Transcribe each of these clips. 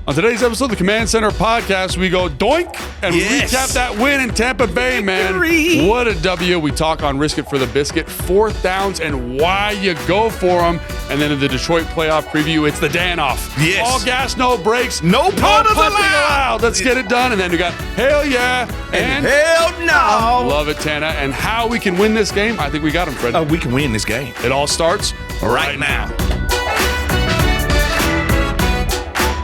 On today's episode of the Command Center podcast, we go doink and recap that win in Tampa Bay, man. What a W. We talk on Risk It for the Biscuit, fourth downs and why you go for them. And then in the Detroit playoff preview, it's the Dan-off. Yes. All gas, no brakes. No punters allowed. Let's get it done. And then we got hell yeah and hell no. Love it, Tana. And how we can win this game, I think we got him, Fred. We can win this game. It all starts right now.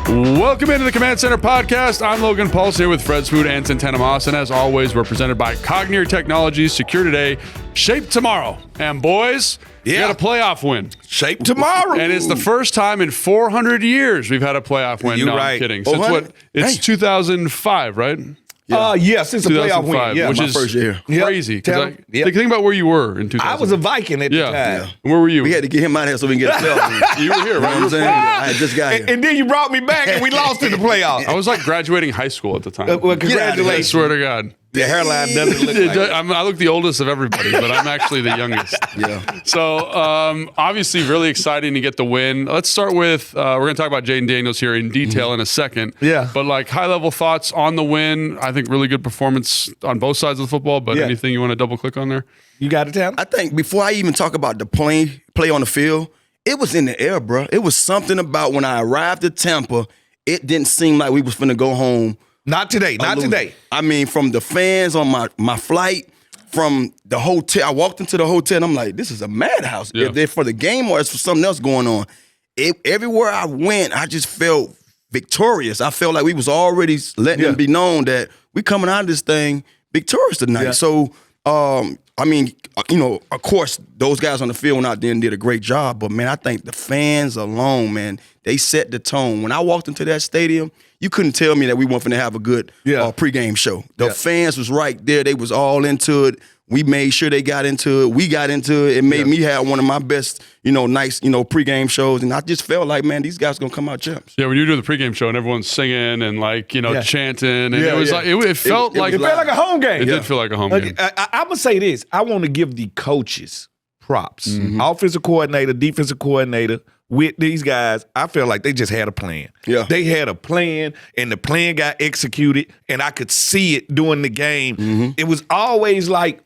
Welcome into the Command Center podcast. I'm Logan Pulse here with Fred Smoot and Santana Moss. And as always, we're presented by Cognier Technologies. Secure today, shape tomorrow. And boys, we got a playoff win. Shape tomorrow. And it's the first time in 400 years we've had a playoff win. You're no, right. I'm kidding. Since what? It's 2005, right? Since the playoff win. Yeah, which my is first year. Crazy. Think about where you were in 2000. I was a Viking at the time. Yeah. Where were you? We had to get him out of here so we can get a selfie. You were here, right? You know what I'm saying? I just got here. And then you brought me back and we lost in the playoffs. I was like graduating high school at the time. Well, I congratulations. swear to God. The hairline doesn't look like I look the oldest of everybody, but I'm actually the youngest. Yeah. So, obviously, really exciting to get the win. Let's start with, we're going to talk about Jaden Daniels here in detail in a second. Yeah. But, like, high-level thoughts on the win. I think really good performance on both sides of the football, but anything you want to double-click on there? You got it, Tam? I think before I even talk about the play on the field, it was in the air, bro. It was something about when I arrived at Tampa, it didn't seem like we was finna go home. Not today. Not today. I mean, from the fans on my flight, from the hotel. I walked into the hotel and I'm like, this is a madhouse. Yeah. If they're for the game or it's for something else going on. Everywhere I went, I just felt victorious. I felt like we was already letting it be known that we coming out of this thing victorious tonight. Yeah. So, I mean, of course, those guys on the field went out there and did a great job. But, man, I think the fans alone, man, they set the tone. When I walked into that stadium, you couldn't tell me that we weren't going to have a good pregame show. The fans was right there. They was all into it. We made sure they got into it. We got into it. It made me have one of my best, nice, pregame shows. And I just felt like, man, these guys going to come out champs. Yeah, when you do the pregame show and everyone's singing and, like, chanting. And it was like, it felt like a home game. It did feel like a home game. I'm going to say this. I want to give the coaches props. Mm-hmm. Offensive coordinator, defensive coordinator. With these guys, I feel like they just had a plan. Yeah. They had a plan, and the plan got executed, and I could see it during the game. Mm-hmm. It was always like,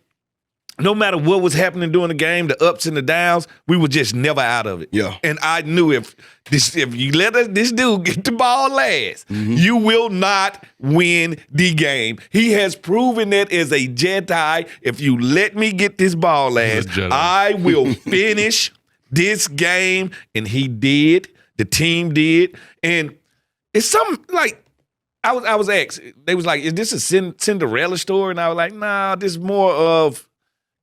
no matter what was happening during the game, the ups and the downs, we were just never out of it. Yeah. And I knew if you let this dude get the ball last, you will not win the game. He has proven that as a Jedi. If you let me get this ball last, I will finish this game. And he did. The team did. And it's something like, I was asked, they was like, is this a Cinderella story? And I was like, nah, this is more of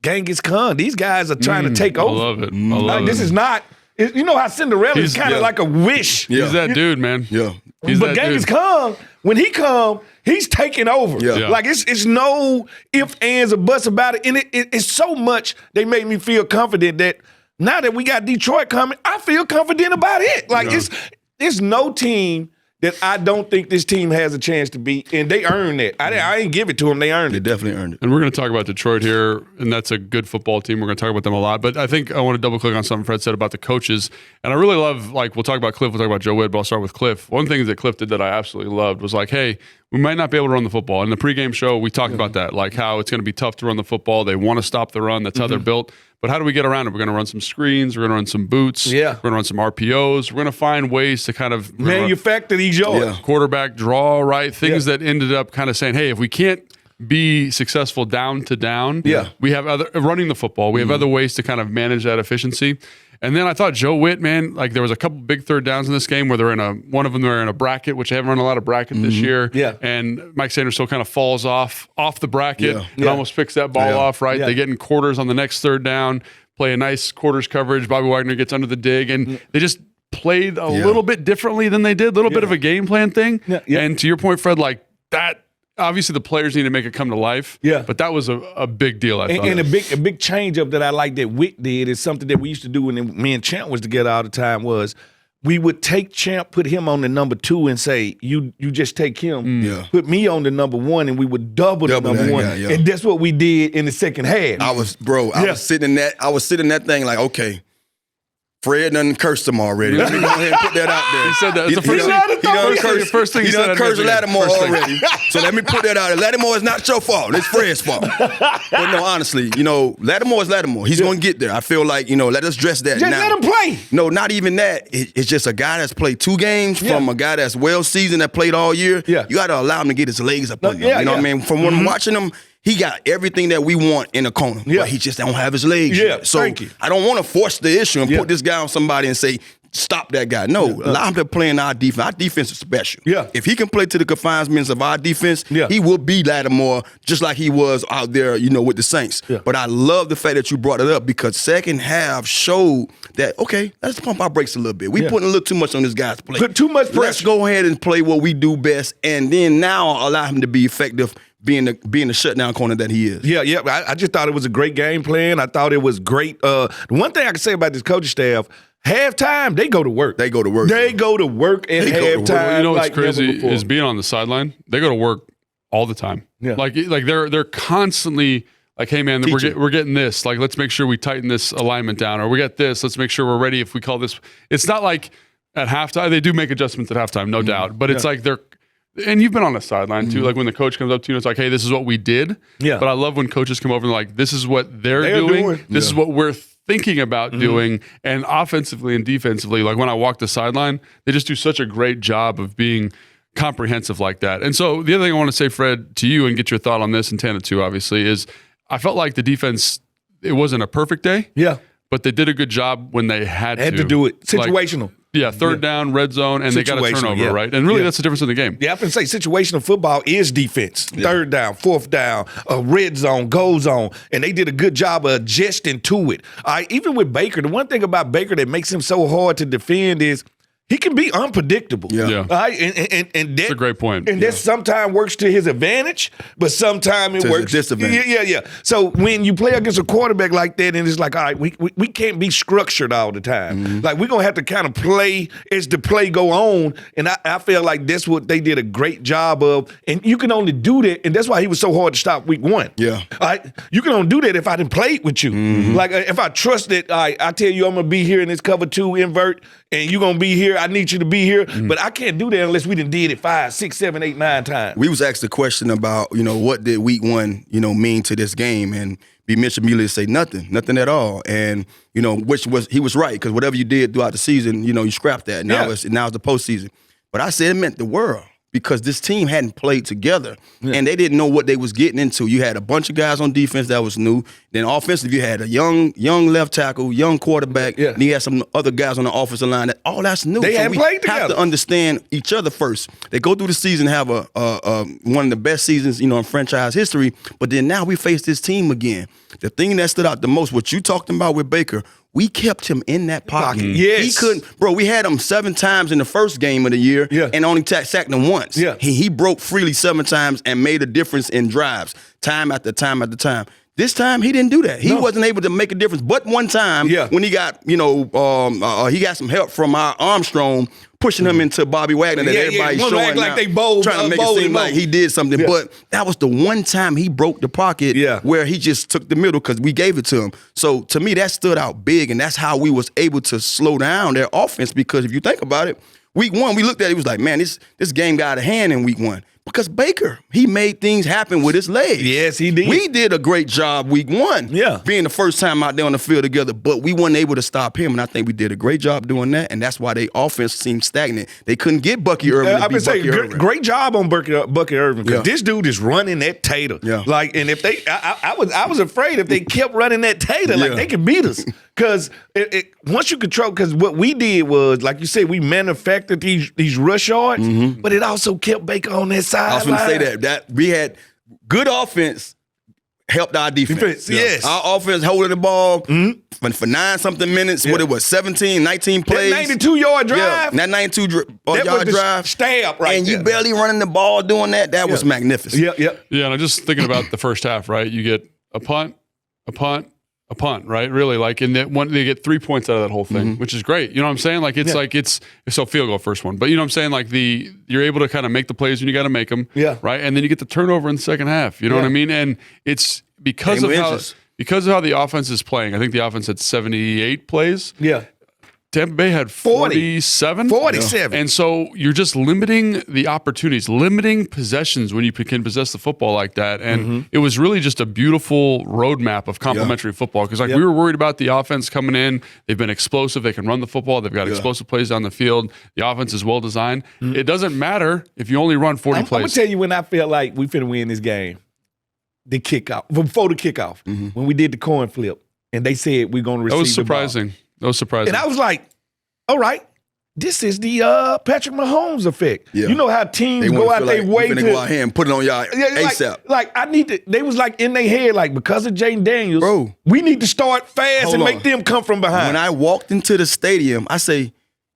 Genghis Khan. These guys are trying to take over. I love it. I love it. This is not, you know how Cinderella is kind of like a wish. He's that dude, man. Yeah. But Genghis Khan, when he come, he's taking over. Yeah. Like it's no ifs, ands, or buts about it. And it's so much they made me feel confident that now that we got Detroit coming, I feel confident about it. Like it's no team that I don't think this team has a chance to beat, and they earned it. I didn't give it to them. They earned it. They definitely earned it. And we're going to talk about Detroit here, and that's a good football team. We're going to talk about them a lot. But I think I want to double-click on something Fred said about the coaches. And I really love, like, we'll talk about Cliff, we'll talk about Joe Witt, but I'll start with Cliff. One thing that Cliff did that I absolutely loved was like, hey, we might not be able to run the football. In the pregame show, we talked about that, like how it's going to be tough to run the football. They want to stop the run. That's how they're built. But how do we get around it? We're going to run some screens. We're going to run some boots. Yeah. We're going to run some RPOs. We're going to find ways to kind of manufacture these yards. Yeah. Quarterback draw, right? Things that ended up kind of saying, hey, if we can't be successful down to down, we have other running the football. We have other ways to kind of manage that efficiency. And then I thought Joe Witt, man, like there was a couple big third downs in this game where they're one of them they're in a bracket, which they haven't run a lot of bracket this year. Yeah. And Mike Sanders still kind of falls off the bracket and almost picks that ball off, right? Yeah. They get in quarters on the next third down, play a nice quarters coverage. Bobby Wagner gets under the dig, and they just played a little bit differently than they did, a little bit of a game plan thing. Yeah. Yeah. And to your point, Fred, like that, obviously the players need to make it come to life. Yeah. But that was a big deal, I thought. And a big change up that I like that Wick did is something that we used to do when me and Champ was together all the time was we would take Champ, put him on the number 2 and say, you just take him, put me on the number 1, and we would double the number 1. And that's what we did in the second half. I was sitting in that thing like, okay, Fred done cursed him already. Let me go ahead and put that out there. He said that. It's the He first done thing. cursed- First thing he he said. done cursed Lattimore already. So let me put that out there. Lattimore is not your fault. It's Fred's fault. But no, honestly, Lattimore is Lattimore. He's going to get there. I feel like, let us address that Just now. let him play. No, not even that. It's just a guy that's played 2 games from a guy that's well-seasoned that played all year. Yeah. You got to allow him to get his legs up on him. yeah, You know what I yeah. mean? From when I'm watching him, he got everything that we want in a corner. Yeah. But he just don't have his legs Yeah, yet. So thank you. I don't want to force the issue and Yeah. put this guy on somebody and say, stop that guy. No, allow him to play in our defense. Our defense is special. Yeah. If he can play to the confinements of our defense, Yeah. he will be Lattimore just like he was out there, with the Saints. Yeah. But I love the fact that you brought it up because second half showed that, okay, let's pump our brakes a little bit. We Yeah. putting a little too much on this guy's plate. Put too much Let's pressure. go ahead and play what we do best and then now allow him to be effective being the shutdown corner that he is. Yeah. I just thought it was a great game plan. I thought it was great. The one thing I can say about this coaching staff, halftime, they go to work. They go to work. They go to work at They go to work. halftime. You know what's like never crazy before. is being on the sideline. They go to work all the time. Yeah. Like they're constantly like, hey man, we're getting this. Like, let's make sure we tighten this alignment down, or we get this. Let's make sure we're ready if we call this. It's not like at halftime they do make adjustments at halftime, no doubt. But it's like they're. And you've been on the sideline too, like when the coach comes up to you and it's like, hey, this is what we did. Yeah. But I love when coaches come over and like, this is what they're doing. This is what we're thinking about doing. And offensively and defensively, like when I walk the sideline, they just do such a great job of being comprehensive like that. And so the other thing I want to say, Fred, to you and get your thought on this, and Tana too, obviously, is I felt like the defense, it wasn't a perfect day. Yeah. But they did a good job when they had to do it. Situational. Yeah, third down, red zone, and they got a Situational, turnover, yeah. right? And really, Yeah. that's the difference in the game. Yeah, I can say situational football is defense. Third down, fourth down, red zone, goal zone, and they did a good job of adjusting to it. Even with Baker, the one thing about Baker that makes him so hard to defend is he can be unpredictable. Yeah. All right? And That's a great point. And that sometimes works to his advantage, but sometimes it To his works. disadvantage. Yeah. So when you play against a quarterback like that, and it's like, all right, we can't be structured all the time. Like, we're going to have to kind of play as the play go on. And I feel like that's what they did a great job of. And you can only do that. And that's why he was so hard to stop week 1. Yeah. All right? You can only do that if I didn't play with you. Like, if I trust that, all right, I tell you I'm going to be here in this cover 2 invert, and you're going to be here. I need you to be here. But I can't do that unless we done did it 5, 6, 7, 8, 9 times. We was asked the question about, what did week 1, mean to this game? And B. Mitch immediately say nothing at all. And, he was right, because whatever you did throughout the season, you scrapped that. Now it's the postseason. But I said it meant the world, because this team hadn't played together and they didn't know what they was getting into. You had a bunch of guys on defense that was new. Then offensive, you had a young left tackle, young quarterback, and you had some other guys on the offensive line. All that's new. They hadn't played We have together. to understand each other first. They go through the season, have a one of the best seasons, in franchise history, but then now we face this team again. The thing that stood out the most, what you talked about with Baker, we kept him in that pocket. Yes. He couldn't, bro, we had him 7 times in the first game of the year and only sacked him once. Yeah. He broke freely 7 times and made a difference in drives, time after time after time. This time, he didn't do that. He wasn't able to make a difference. But one time, when he got, he got some help from our Armstrong pushing him into Bobby Wagner that everybody's Wanna showing act like now, they bold, trying to make it bold seem and like bold. he did something. Yeah. But that was the one time he broke the pocket where he just took the middle because we gave it to him. So to me, that stood out big, and that's how we was able to slow down their offense. Because if you think about it, week 1, we looked at it, it was like, man, this game got out of hand in week 1. Because Baker, he made things happen with his legs. Yes, he did. We did a great job week 1. Yeah. Being the first time out there on the field together, but we weren't able to stop him. And I think we did a great job doing that. And that's why their offense seemed stagnant. They couldn't get Bucky Irvin to I've be been saying, Bucky Irvin. great job on Bucky Irvin, because this dude is running that tater. Yeah. Like, and if they, I was afraid if they kept running that tater, like they could beat us. Because once you control, because what we did was, like you said, we manufactured these rush yards, but it also kept Baker on that side. I was going to say that we had good offense helped our defense. Yes. Our offense holding the ball for 9-something minutes, what it was, 17, 19 plays. That 92-yard drive. That 92-yard was the drive. stab right and there. you barely running the ball doing that. That was magnificent. Yeah. Yeah, and I'm just thinking about the first half, right? You get a punt, right? Really, like in that one, they get 3 points out of that whole thing, which is great. You know what I'm saying? Like it's so field goal first one, but you know what I'm saying? Like you're able to kind of make the plays when you got to make them, right? And then you get the turnover in the second half. You know what I mean? And it's because of how the offense is playing. I think the offense had 78 plays. Yeah. Tampa Bay had 47. 47. And so you're just limiting the opportunities, limiting possessions when you can possess the football like that. And it was really just a beautiful roadmap of complementary football because we were worried about the offense coming in. They've been explosive. They can run the football. They've got explosive plays down the field. The offense is well designed. It doesn't matter if you only run 40 plays. I'm going to tell you when I felt like we finna win this game. The kickoff, before the kickoff, when we did the coin flip, and they said we're going to receive That was surprising. That was surprising. And I was like, all right, this is the Patrick Mahomes effect. Yeah. You know how teams go out their way to go out here and put it on y'all ASAP. Like I need to. They was like in their head, like because of Jaden Daniels, Bro, we need to start fast and make them come from behind. When I walked into the stadium, I say,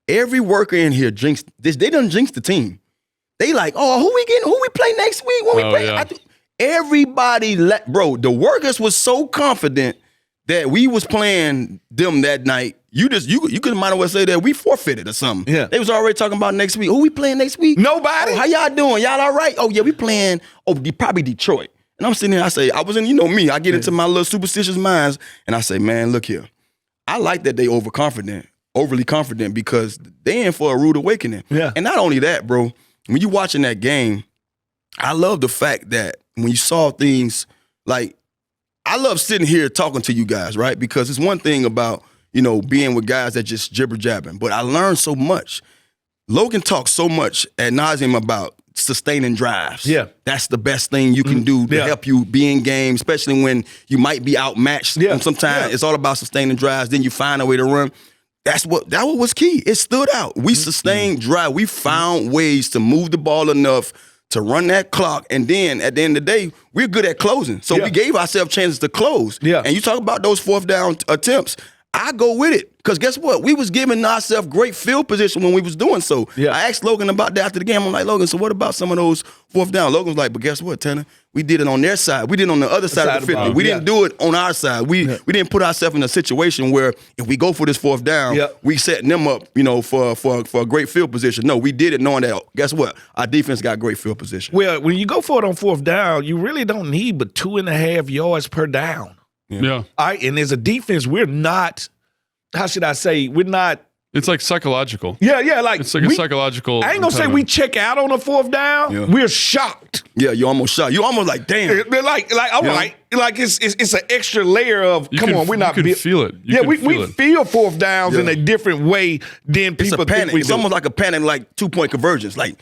every worker in here jinxed this. They done jinxed the team. They like, oh, who we play next week? When we play? Yeah. Everybody, bro, the workers was so confident that we was playing them that night. You could might as well say that we forfeited or something. Yeah. They was already talking about next week. Who we playing next week? Nobody. Oh, how y'all doing? Y'all all right? Oh, yeah, we playing, probably Detroit. And I'm sitting there, I say, I was in, you know me, I get into my little superstitious minds, and I say, man, look here. I like that they overly confident because they in for a rude awakening. Yeah. And not only that, bro, when you watching that game, I love the fact that when you saw things like, I love sitting here talking to you guys, right? Because it's one thing about, being with guys that just jibber jabbing, but I learned so much. Logan talks so much ad nauseum about sustaining drives. Yeah. That's the best thing you can do to help you be in game, especially when you might be outmatched. Yeah. And sometimes it's all about sustaining drives, then you find a way to run. That was key. It stood out. We sustained drive. We found ways to move the ball enough to run that clock, and then at the end of the day, we're good at closing. So we gave ourselves chances to close. Yeah. And you talk about those fourth down attempts, I go with it. Because guess what? We was giving ourselves great field position when we was doing so. Yeah. I asked Logan about that after the game. I'm like, Logan, so what about some of those fourth down? Logan was like, but guess what, Tanner? We did it on their side. We did it on the other side of the 50. We didn't do it on our side. We didn't put ourselves in a situation where if we go for this fourth down, we setting them up, for a great field position. No, we did it knowing that, guess what? Our defense got great field position. Well, when you go for it on fourth down, you really don't need but 2.5 yards per down. Yeah. All right, and as a defense, we're not, how should I say, we're not. It's like psychological. Yeah, like it's like a psychological. I ain't gonna say we check out on a fourth down. Yeah. We're shocked. Yeah, you almost shot. You almost like, damn. They're like all right, like it's an extra layer of. We're not. You can feel it. We feel fourth downs in a different way than It's people a panic. think we It's do. almost like a panic, like 2-point convergence. Like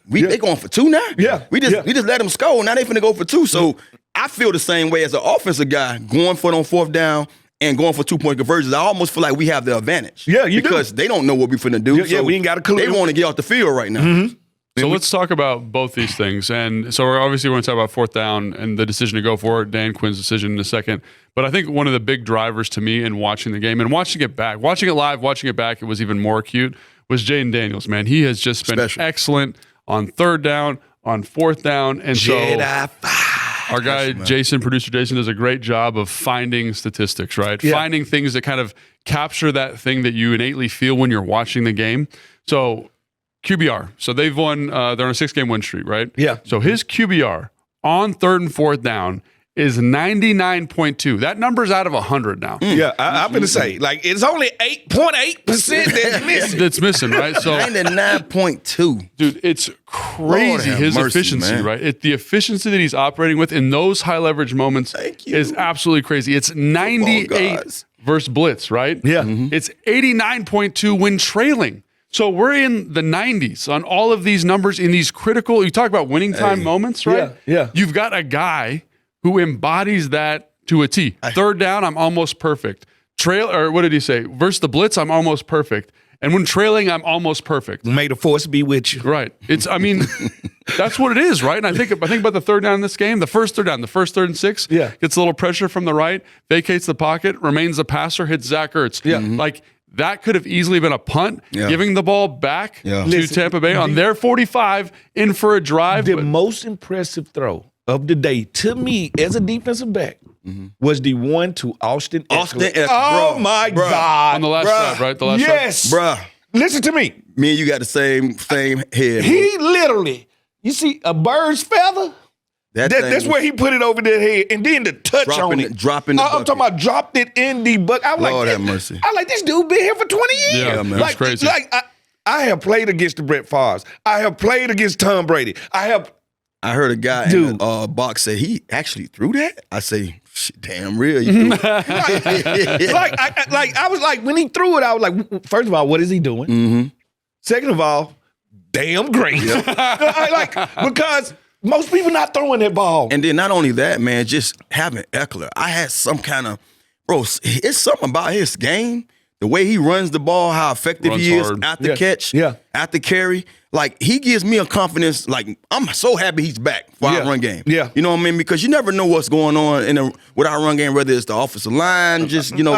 they going for 2 now. Yeah. we just let them score. Now they finna go for 2. So I feel the same way as an offensive guy going for it on fourth down and going for 2-point conversions. I almost feel like we have the advantage. Yeah, you do. because they don't know what we finna do. Yeah, we ain't got a clue. They want to get off the field right now. So let's talk about both these things. And so we're obviously going to talk about fourth down and the decision to go for it, Dan Quinn's decision in a second. But I think one of the big drivers to me in watching the game and watching it back, watching it live, watching it back, it was even more acute, was Jaden Daniels, man. He has just been excellent on third down, on fourth down. And Jedi our guy, producer Jason, does a great job of finding statistics, right? Yeah. Finding things that kind of capture that thing that you innately feel when you're watching the game. So QBR. So they've won, they're on a 6-game win streak, right? Yeah. So his QBR on third and fourth down is 99.2. That number's out of 100 now. Yeah, I'm going to say, like, it's only 8.8% that's missing. That's missing, right? So 99.2. dude, it's crazy his efficiency, right? The efficiency that he's operating with in those high leverage moments is absolutely crazy. It's 98 versus blitz, right? Yeah. It's 89.2 when trailing. So we're in the 90s on all of these numbers in these critical, you talk about winning time moments, right? Yeah. You've got a guy who embodies that to a T. Third down, I'm almost perfect. What did he say? Versus the blitz, I'm almost perfect. And when trailing, I'm almost perfect. May the force be with you. Right. That's what it is, right? And I think about the third down in this game, the first third and 6, gets a little pressure from the right, vacates the pocket, remains the passer, hits Zach Ertz. Yeah. Like, that could have easily been a punt, giving the ball back to Tampa Bay on their 45, in for a drive. The most impressive throw of the day, to me, as a defensive back, was the one to Austin Eckler. Oh, my God. On the last drive, right? The last yes. Bruh. Listen to me. Me and you got the same head. He literally, you see a bird's feather? That's where he put it over their head, and then the touch on it. Dropping the I'm talking about dropped it in the bucket. I was Lord like, have mercy. I was like, this dude been here for 20 years. Yeah, man, like, it's crazy. Like I have played against the Brett Favres. I have played against Tom Brady. I heard a guy in the box say he actually threw that. I say, shit, damn real. You threw it. I was like, when he threw it, I was like, first of all, what is he doing? Mm-hmm. Second of all, damn great. Because most people not throwing that ball. And then not only that, man, just having Eckler. I had some kind of, bro, it's something about his game. The way he runs the ball, how effective Runs he is hard. at the catch, at the carry. Like, he gives me a confidence. Like, I'm so happy he's back for our run game. Yeah. You know what I mean? Because you never know what's going on with our run game, whether it's the offensive line, just, people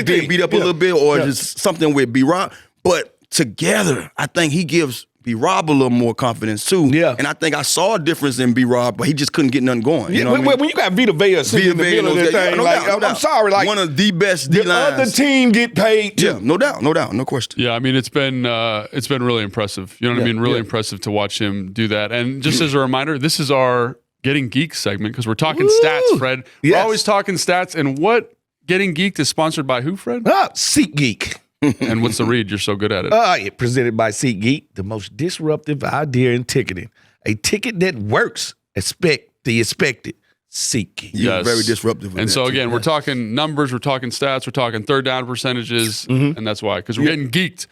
being beat up a little bit, or just something with B-Rob. But together, I think he gives B-Rob a little more confidence too. Yeah. And I think I saw a difference in B-Rob, but he just couldn't get nothing going. You know when you got Vita Vea sitting in the middle of that thing, I'm sorry, like one of the best D-lines. The other team get paid too. Yeah, no doubt, no question. Yeah, I mean, it's been really impressive. You know what I mean? Really impressive to watch him do that. And just as a reminder, this is our Getting Geek segment because we're talking stats, Fred. We're always talking stats. And what Getting Geeked is sponsored by who, Fred? SeatGeek. And what's the read? You're so good at it. It presented by SeatGeek, the most disruptive idea in ticketing. A ticket that works. Expect the expected. SeatGeek. You're very disruptive. And so again, we're talking numbers, we're talking stats, we're talking third down percentages, and that's why, because we're getting geeked.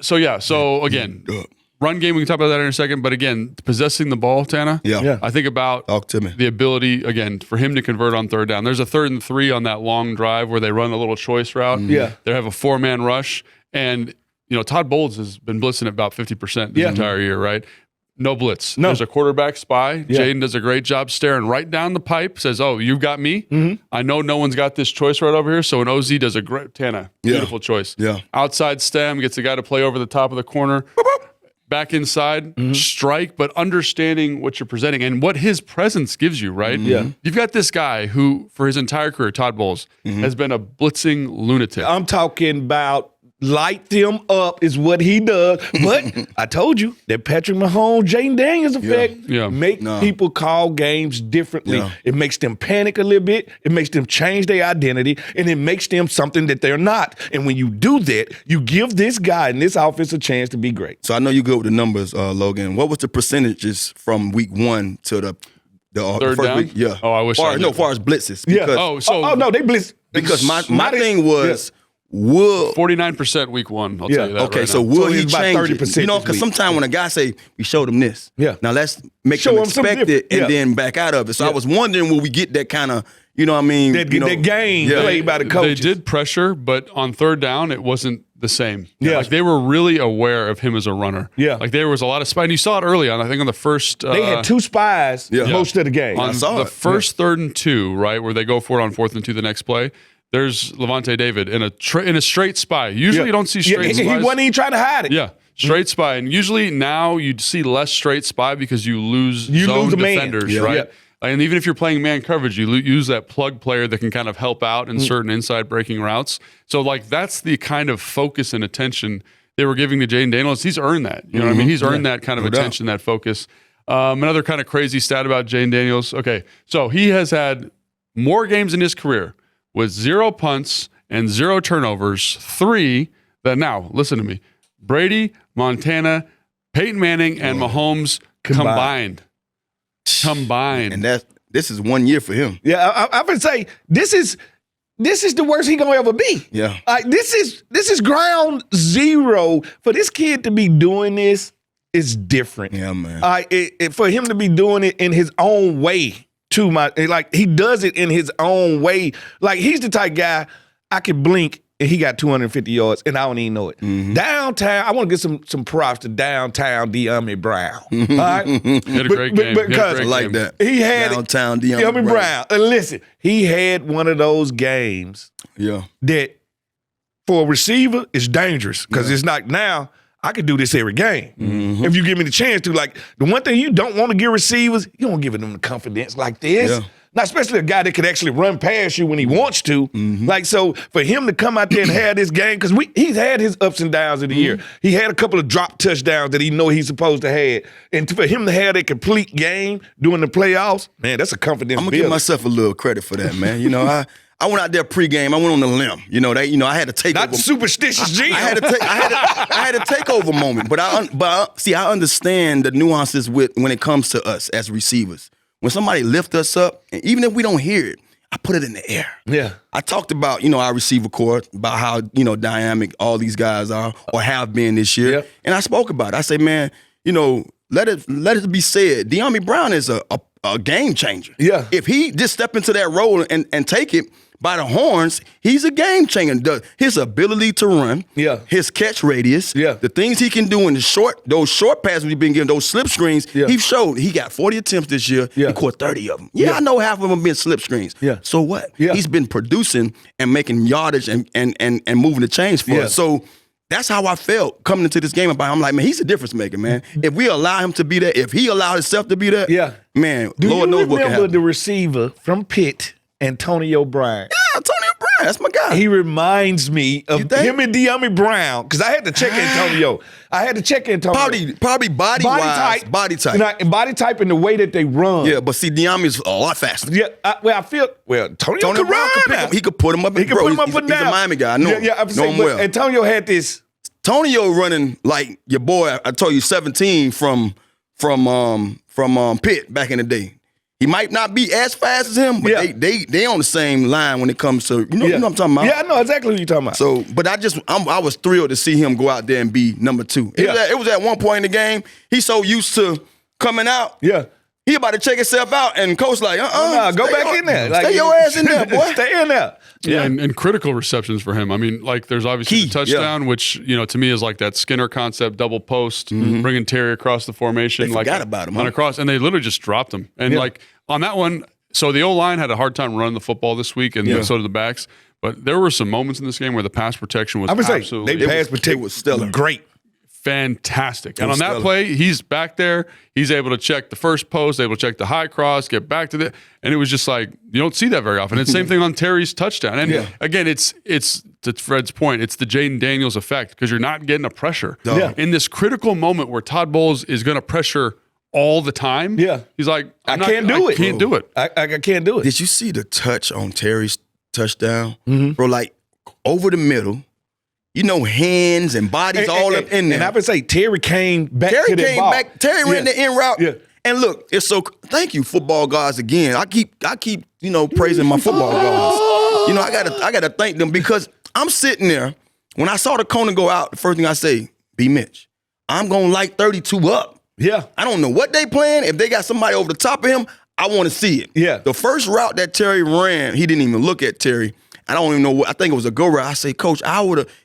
So again, run game, we can talk about that in a second, but again, possessing the ball, Tana, I think about Talk to me. the ability, again, for him to convert on third down. There's a 3rd and 3 on that long drive where they run a little choice route. They have a 4-man rush, and Todd Bowles has been blitzing at about 50% this entire year, right? No blitz. No. There's a quarterback spy. Jaden does a great job staring right down the pipe, says, oh, you've got me. I know no one's got this choice right over here. So an OZ does a great, Tana, beautiful choice. Outside stem, gets the guy to play over the top of the corner. Back inside, strike, but understanding what you're presenting and what his presence gives you, right? You've got this guy who, for his entire career, Todd Bowles, has been a blitzing lunatic. I'm talking about light them up is what he does. But I told you that Patrick Mahomes, Jaden Daniels effect make people call games differently. It makes them panic a little bit. It makes them change their identity, and it makes them something that they're not. And when you do that, you give this guy and this offense a chance to be great. So I know you go with the numbers, Logan. What was the percentages from week 1 to the third first down? week? Yeah. Oh, I wish I did. No, as far as blitzes. Because, no, they blitz. Because my thing was, will 49% week 1. I'll tell you that. Okay, right so now. will he about change 30% it? Because sometimes when a guy say we showed him this, now let's make Show them him something expect it and different. then back out of it. So I was wondering, will we get that kind of, you know what I mean? That game played by the coaches. They did pressure, but on third down, it wasn't the same. Yeah. Like they were really aware of him as a runner. Yeah. Like there was a lot of spy. And you saw it early on, I think on the first. They had 2 spies most of the game. On the first 3rd and 2, right, where they go for it on 4th and 2 the next play. There's Levante David in a straight spy. Usually you don't see straight spies. He wasn't even trying to hide it. Yeah, straight spy. And usually now you'd see less straight spy because you lose zone defenders, right? And even if you're playing man coverage, you use that plug player that can kind of help out in certain inside breaking routes. So like that's the kind of focus and attention they were giving to Jaden Daniels. He's earned that. You know what I mean? He's earned that kind of attention, that focus. Another kind of crazy stat about Jaden Daniels. Okay, so he has had more games in his career with 0 punts and 0 turnovers, 3 that now, listen to me, Brady, Montana, Peyton Manning, and Mahomes combined. And this is 1 year for him. Yeah, I would say this is the worst he gonna ever be. Yeah. This is ground zero. For this kid to be doing this is different. Yeah, man. For him to be doing it in his own way. He does it in his own way. Like he's the type guy I could blink and he got 250 yards and I don't even know it. Downtown, I want to get some props to downtown De'Ami Brown. All right? He had a great game. Because I like that. He had downtown De'Ami Brown. And listen, he had one of those games that for a receiver is dangerous because it's like now I could do this every game. If you give me the chance to. Like, the one thing you don't want to give receivers, you don't give them the confidence like this. Not especially a guy that could actually run past you when he wants to. Like, so for him to come out there and have this game, because he's had his ups and downs of the year. He had a couple of drop touchdowns that he know he's supposed to have. And for him to have a complete game during the playoffs, man, that's a confidence I'm gonna give myself a little credit for that, man. You know, I went out there pregame. I went on the limb. You know, I had to take Not over. superstitious G. I had a takeover moment. But I understand the nuances when it comes to us as receivers. When somebody lifts us up, and even if we don't hear it, I put it in the air. Yeah. I talked about, our receiver core, about how, dynamic all these guys are or have been this year. Yep. And I spoke about it. I say, man, let it be said, De'Ami Brown is a game changer. Yeah. If he just step into that role and take it by the horns, he's a game changer. His ability to run, his catch radius, the things he can do in those short passes we've been getting, those slip screens, he showed he got 40 attempts this year. He caught 30 of them. I know half of them have been slip screens. So what? He's been producing and making yardage and moving the chains for us. So that's how I felt coming into this game about him. I'm like, man, he's a difference maker, man. If we allow him to be that, if he allowed himself to be that, man, Lord knows what can happen. Do you remember the receiver from Pitt, Antonio Brown? Yeah, Antonio Brown, that's my guy. He reminds me of him and De'Ami Brown, because I had to check Antonio. Probably body type. Body type. Body type and the way that they run. Yeah, but see, De'Ami's a lot faster. Yeah, Antonio could Brown run. he could put him up. He could put him up and down. He's a Miami guy. I know him. Yeah, know him well. Antonio had this. Antonio running like your boy, I told you, 17 from Pitt back in the day. He might not be as fast as him, but they on the same line when it comes to you know what I'm talking about. Yeah, I know exactly what you're talking about. So, but I was thrilled to see him go out there and be number 2. It was at one point in the game. He's so used to coming out. Yeah. He about to check himself out, and coach like, go back in there. Stay your ass in there, boy. Stay in there. Yeah, and critical receptions for him. I mean, like there's obviously the touchdown, which to me is like that Skinner concept, double post, bringing Terry across the formation. They forgot about him, on across, and they literally just dropped him. And like on that one, so the O-line had a hard time running the football this week, and so did the backs. But there were some moments in this game where the pass protection was absolutely. They pass protection was stellar, great. Fantastic. And on that play, he's back there. He's able to check the first post, able to check the high cross, get back to the, and it was just like, you don't see that very often. It's the same thing on Terry's touchdown. And again, it's to Fred's point, it's the Jaden Daniels effect because you're not getting a pressure. In this critical moment where Todd Bowles is going to pressure all the time, he's like, I can't do it. I can't do it. Did you see the touch on Terry's touchdown? Bro, like over the middle, hands and bodies all up in there. And I would say Terry came back to the ball. Terry ran the end route. Yeah. And look, it's so thank you, football gods again. I keep praising my football gods. I gotta thank them because I'm sitting there. When I saw the corner go out, the first thing I say, B Mitch, I'm gonna light 32 up. Yeah. I don't know what they playing. If they got somebody over the top of him, I want to see it. Yeah. The first route that Terry ran, he didn't even look at Terry. I don't even know what. I think it was a go route. I say, Coach,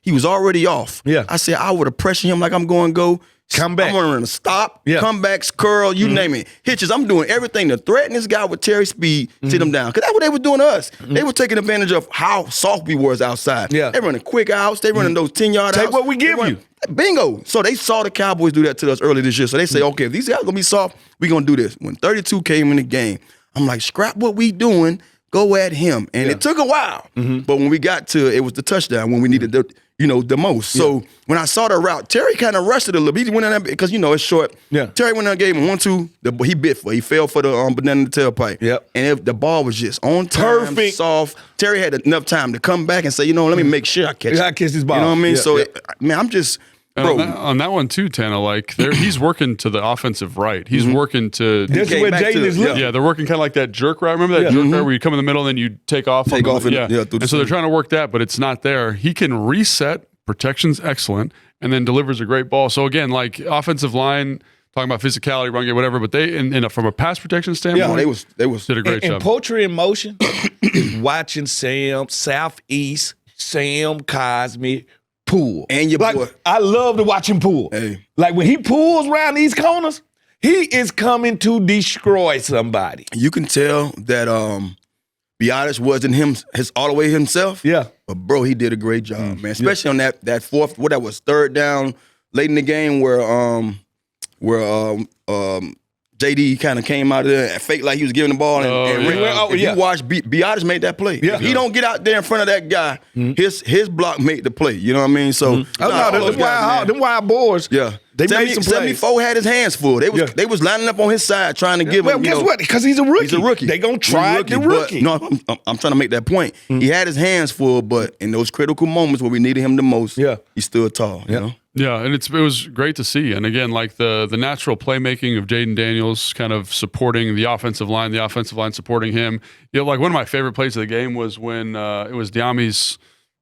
he was already off. Yeah. I said, I would have pressured him like I'm going to go. Come back. I'm running a stop, comebacks, curl, you name it. Hitches. I'm doing everything to threaten this guy with Terry speed, sit him down. Because that's what they were doing to us. They were taking advantage of how soft we was outside. Yeah. They running quick outs. They running those 10-yard outs. Take what we give you. Bingo. So they saw the Cowboys do that to us early this year. So they say, okay, if these guys are going to be soft, we're going to do this. When 32 came in the game, I'm like, scrap what we doing. Go at him. And it took a while. But when we got to it was the touchdown when we needed the most. So when I saw the route, Terry kind of rushed it a little bit. He went in there because, it's short. Yeah. Terry went in there, gave him 1-2. He fell for the banana in the tailpipe. Yep. And the ball was just on time, perfect, soft. Terry had enough time to come back and say, let me make sure I catch it. I catch this ball. You know what I mean? So, I'm just... Bro. On that one too, Tana, like he's working to the offensive right. He's working to... That's where Jaden is looking. Yeah, they're working kind of like that jerk route. Remember that jerk route where you come in the middle and then you take off? And so they're trying to work that, but it's not there. He can reset, protection's excellent, and then delivers a great ball. So again, like offensive line, talking about physicality, run game, whatever, but they, from a pass protection standpoint, they did a great job. And Poetry in Motion is watching Southeast, Sam Cosme, Pool. And your boy. I love to watch him pull. Hey. Like when he pulls around these corners, he is coming to destroy somebody. You can tell that Biotis wasn't all the way himself. Yeah. But bro, he did a great job, man. Especially on that fourth, third down late in the game where JD kind of came out of there and faked like he was giving the ball. If you watch, Biotis made that play. Yeah. If he don't get out there in front of that guy, his block made the play. You know what I mean? So, them wild boys. Yeah. They made some plays. 74 had his hands full. They was lining up on his side trying to give him. Well, guess what? Because he's a rookie. He's a rookie. They gonna try the rookie. No, I'm trying to make that point. He had his hands full, but in those critical moments where we needed him the most, he stood tall. You know? Yeah, and it was great to see. And again, like the natural playmaking of Jaden Daniels kind of supporting the offensive line supporting him. You know, like one of my favorite plays of the game was when it was Diami's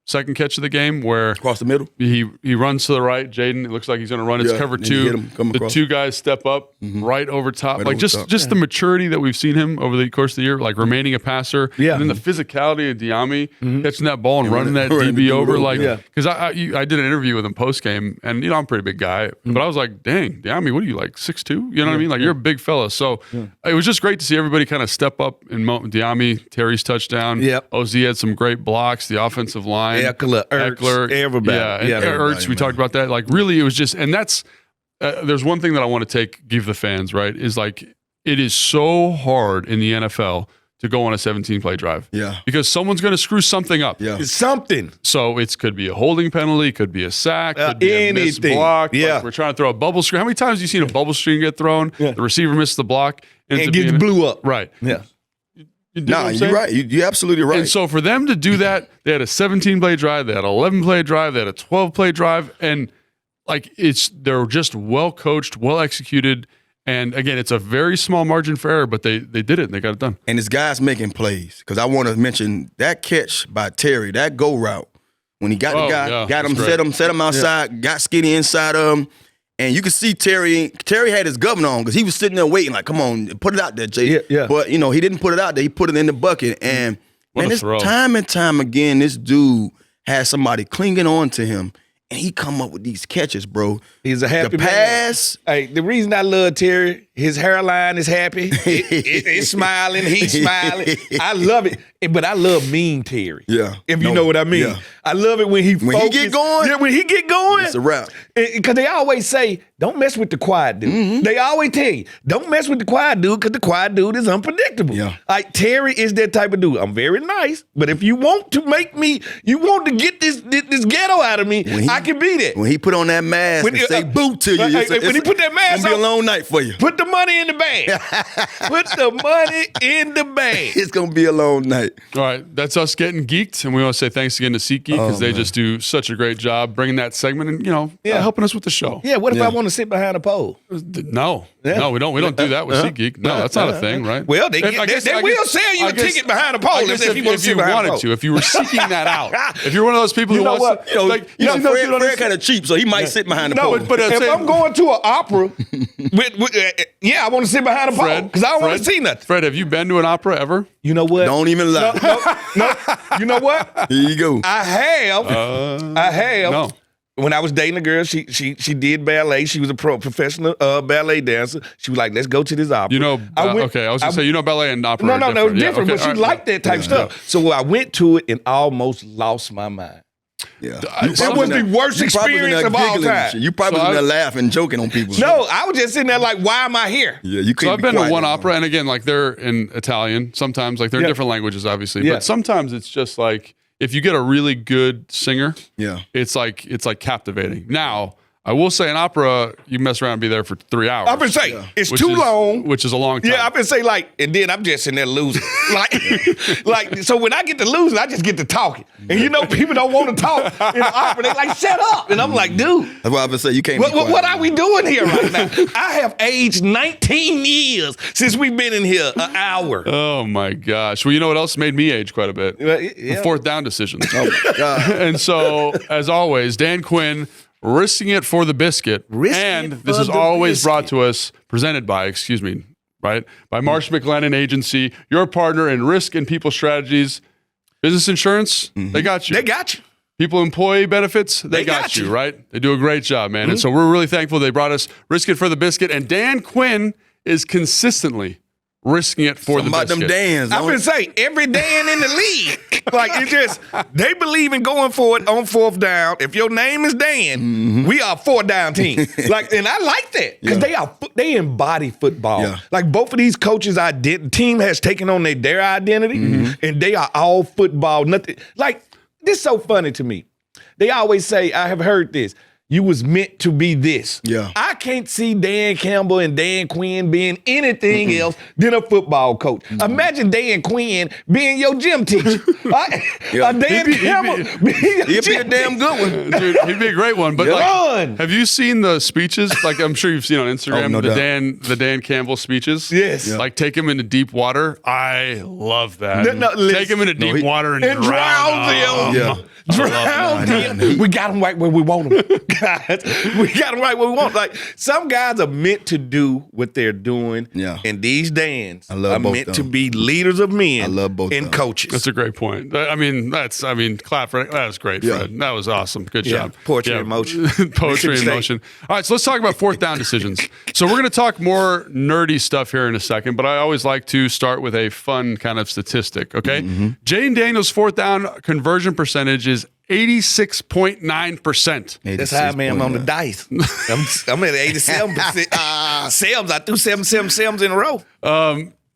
second catch of the game where across the middle. He runs to the right. Jaden, it looks like he's going to run. It's cover two. The two guys step up right over top. Right like over just the maturity that we've seen him over the course of the year, like remaining a passer. Yeah. And then the physicality of Diami catching that ball and running that DB over. Like, because I did an interview with him post game, and I'm a pretty big guy, but I was like, dang, Diami, what are you, like 6'2"? You know what I mean? Like you're a big fella. So it was just great to see everybody kind of step up in Diami, Terry's touchdown. Yep. OZ had some great blocks. The offensive line. Eckler, everybody. Ertz, we talked about that. Like, really, it was just, and that's, there's one thing that I want to give the fans, right, is like, it is so hard in the NFL to go on a 17-play drive. Yeah. Because someone's going to screw something up. Yeah. It's something. So it could be a holding penalty, could be a sack, could be a missed block. Yeah. Like we're trying to throw a bubble screen. How many times have you seen a bubble screen get thrown? Yeah. The receiver missed the block. And it gets blew up. Right. Yeah. You're right. You're absolutely right. And so for them to do that, they had a 17-play drive, they had an 11-play drive, they had a 12-play drive, and like they're just well coached, well executed, and again, it's a very small margin for error, but they did it and they got it done. And it's guys making plays because I want to mention that catch by Terry, that go route when he got the guy, got him, set him outside, got Skinny inside of him. And you can see Terry had his governor on because he was sitting there waiting, like, come on, put it out there, Jay. Yeah. But, he didn't put it out there. He put it in the bucket. And, man, this time and time again, this dude has somebody clinging on to him. And he come up with these catches, bro. He's a happy pass. Man. Hey, the reason I love Terry, his hairline is happy. It's smiling. He's smiling. I love it. But I love mean Terry. Yeah. If you know what I mean. Yeah. I love it when he get going. Yeah, when he get going. It's a wrap. Because they always say, don't mess with the quiet dude. Mm-hmm. They always tell you, don't mess with the quiet dude because the quiet dude is unpredictable. Yeah. Like Terry is that type of dude. I'm very nice, but if you want to you want to get this ghetto out of me, I can be that. When he put on that mask and say boot to you, when he put that mask on, it's gonna be a long night for you. Put the money in the bag. Put the money in the bag. It's gonna be a long night. All right, that's us getting geeked, and we want to say thanks again to SeatGeek because they just do such a great job bringing that segment and helping us with the show. Yeah, what if I want to sit behind a pole? No, we don't do that with SeatGeek. No, that's not a thing, right? Well, they will sell you a ticket behind a pole if you wanted to. If you were seeking that out, if you're one of those people who wants to, Fred kind of cheap, so he might sit behind the pole. But if I'm going to an opera, I want to sit behind a pole because I don't want to see nothing. Fred, have you been to an opera ever? You know what? Don't even lie. No. You know what? Here you go. I have. No. When I was dating a girl, she did ballet. She was a professional ballet dancer. She was like, "Let's go to this opera." I was gonna say ballet and opera. No, it was different, but she liked that type of stuff. Yeah. So I went to it and almost lost my mind. Yeah, it was the worst experience of all time. You probably was in there laughing, joking on people. No, I was just sitting there like, "Why am I here?" Yeah, you couldn't. So I've been to one opera, and again, like they're in Italian. Sometimes, like they're different languages, obviously, but sometimes it's just like. If you get a really good singer, it's like captivating. Now, I will say an opera, you mess around and be there for 3 hours. I've been saying it's too long. Which is a long time. Yeah, I've been saying and then I'm just in there losing. So when I get to losing, I just get to talking. And people don't want to talk in the opera. They like, shut up. And I'm like, dude. That's why I've been saying you can't what are we doing here right now? I have aged 19 years since we've been in here, an hour. Oh my gosh. Well, you know what else made me age quite a bit? The fourth down decisions. Oh my God. And so, as always, Dan Quinn, risking it for the biscuit. This is always brought to us, presented by, by Marsh McLennan Agency, your partner in risk and people strategies. Business insurance, they got you. They got you. People employee benefits, they got you, right? They do a great job, man. And so we're really thankful they brought us Risk It for the Biscuit. And Dan Quinn is consistently risking it for Something the about them biscuit. Dans. I'm gonna say every Dan in the league, like it's just they believe in going for it on 4th down. If your name is Dan, we are 4th down team. Like, and I like that because they embody football. Yeah. Like both of these coaches, team has taken on their identity, and they are all football. Nothing like this. Is so funny to me. They always say, I have heard this. You was meant to be this. Yeah. I can't see Dan Campbell and Dan Quinn being anything else than a football coach. Imagine Dan Quinn being your gym teacher. Dan Campbell being He'd be a damn good one. Dude, he'd be a great one. But Run. have you seen the speeches? Like I'm sure you've seen on Instagram, no doubt. the Dan Campbell speeches. Yes. Yeah. Like take him into deep water. I love that. Listen. Take him into deep water and drown him. them. Yeah. Drown them. We got them right where we want them. Guys, we got them right where we want. Like some guys are meant to do what they're doing. Yeah. And these Dans I love are both meant of to them. be leaders of men. I love both and of them. coaches. That's a great point. Clap for it. That was great, Yeah. Fred. That was awesome. Good Yeah. job. Poetry in motion. Poetry in Mississippi motion. All right, so let's talk about 4th down decisions. So we're going to talk more nerdy stuff here in a second, but I always like to start with a fun kind of statistic, okay? Jaden Daniels' 4th down conversion percentage is 86.9%. That's how I'm on the dice. I'm at 87%. Selms, I threw 7 Selms in a row.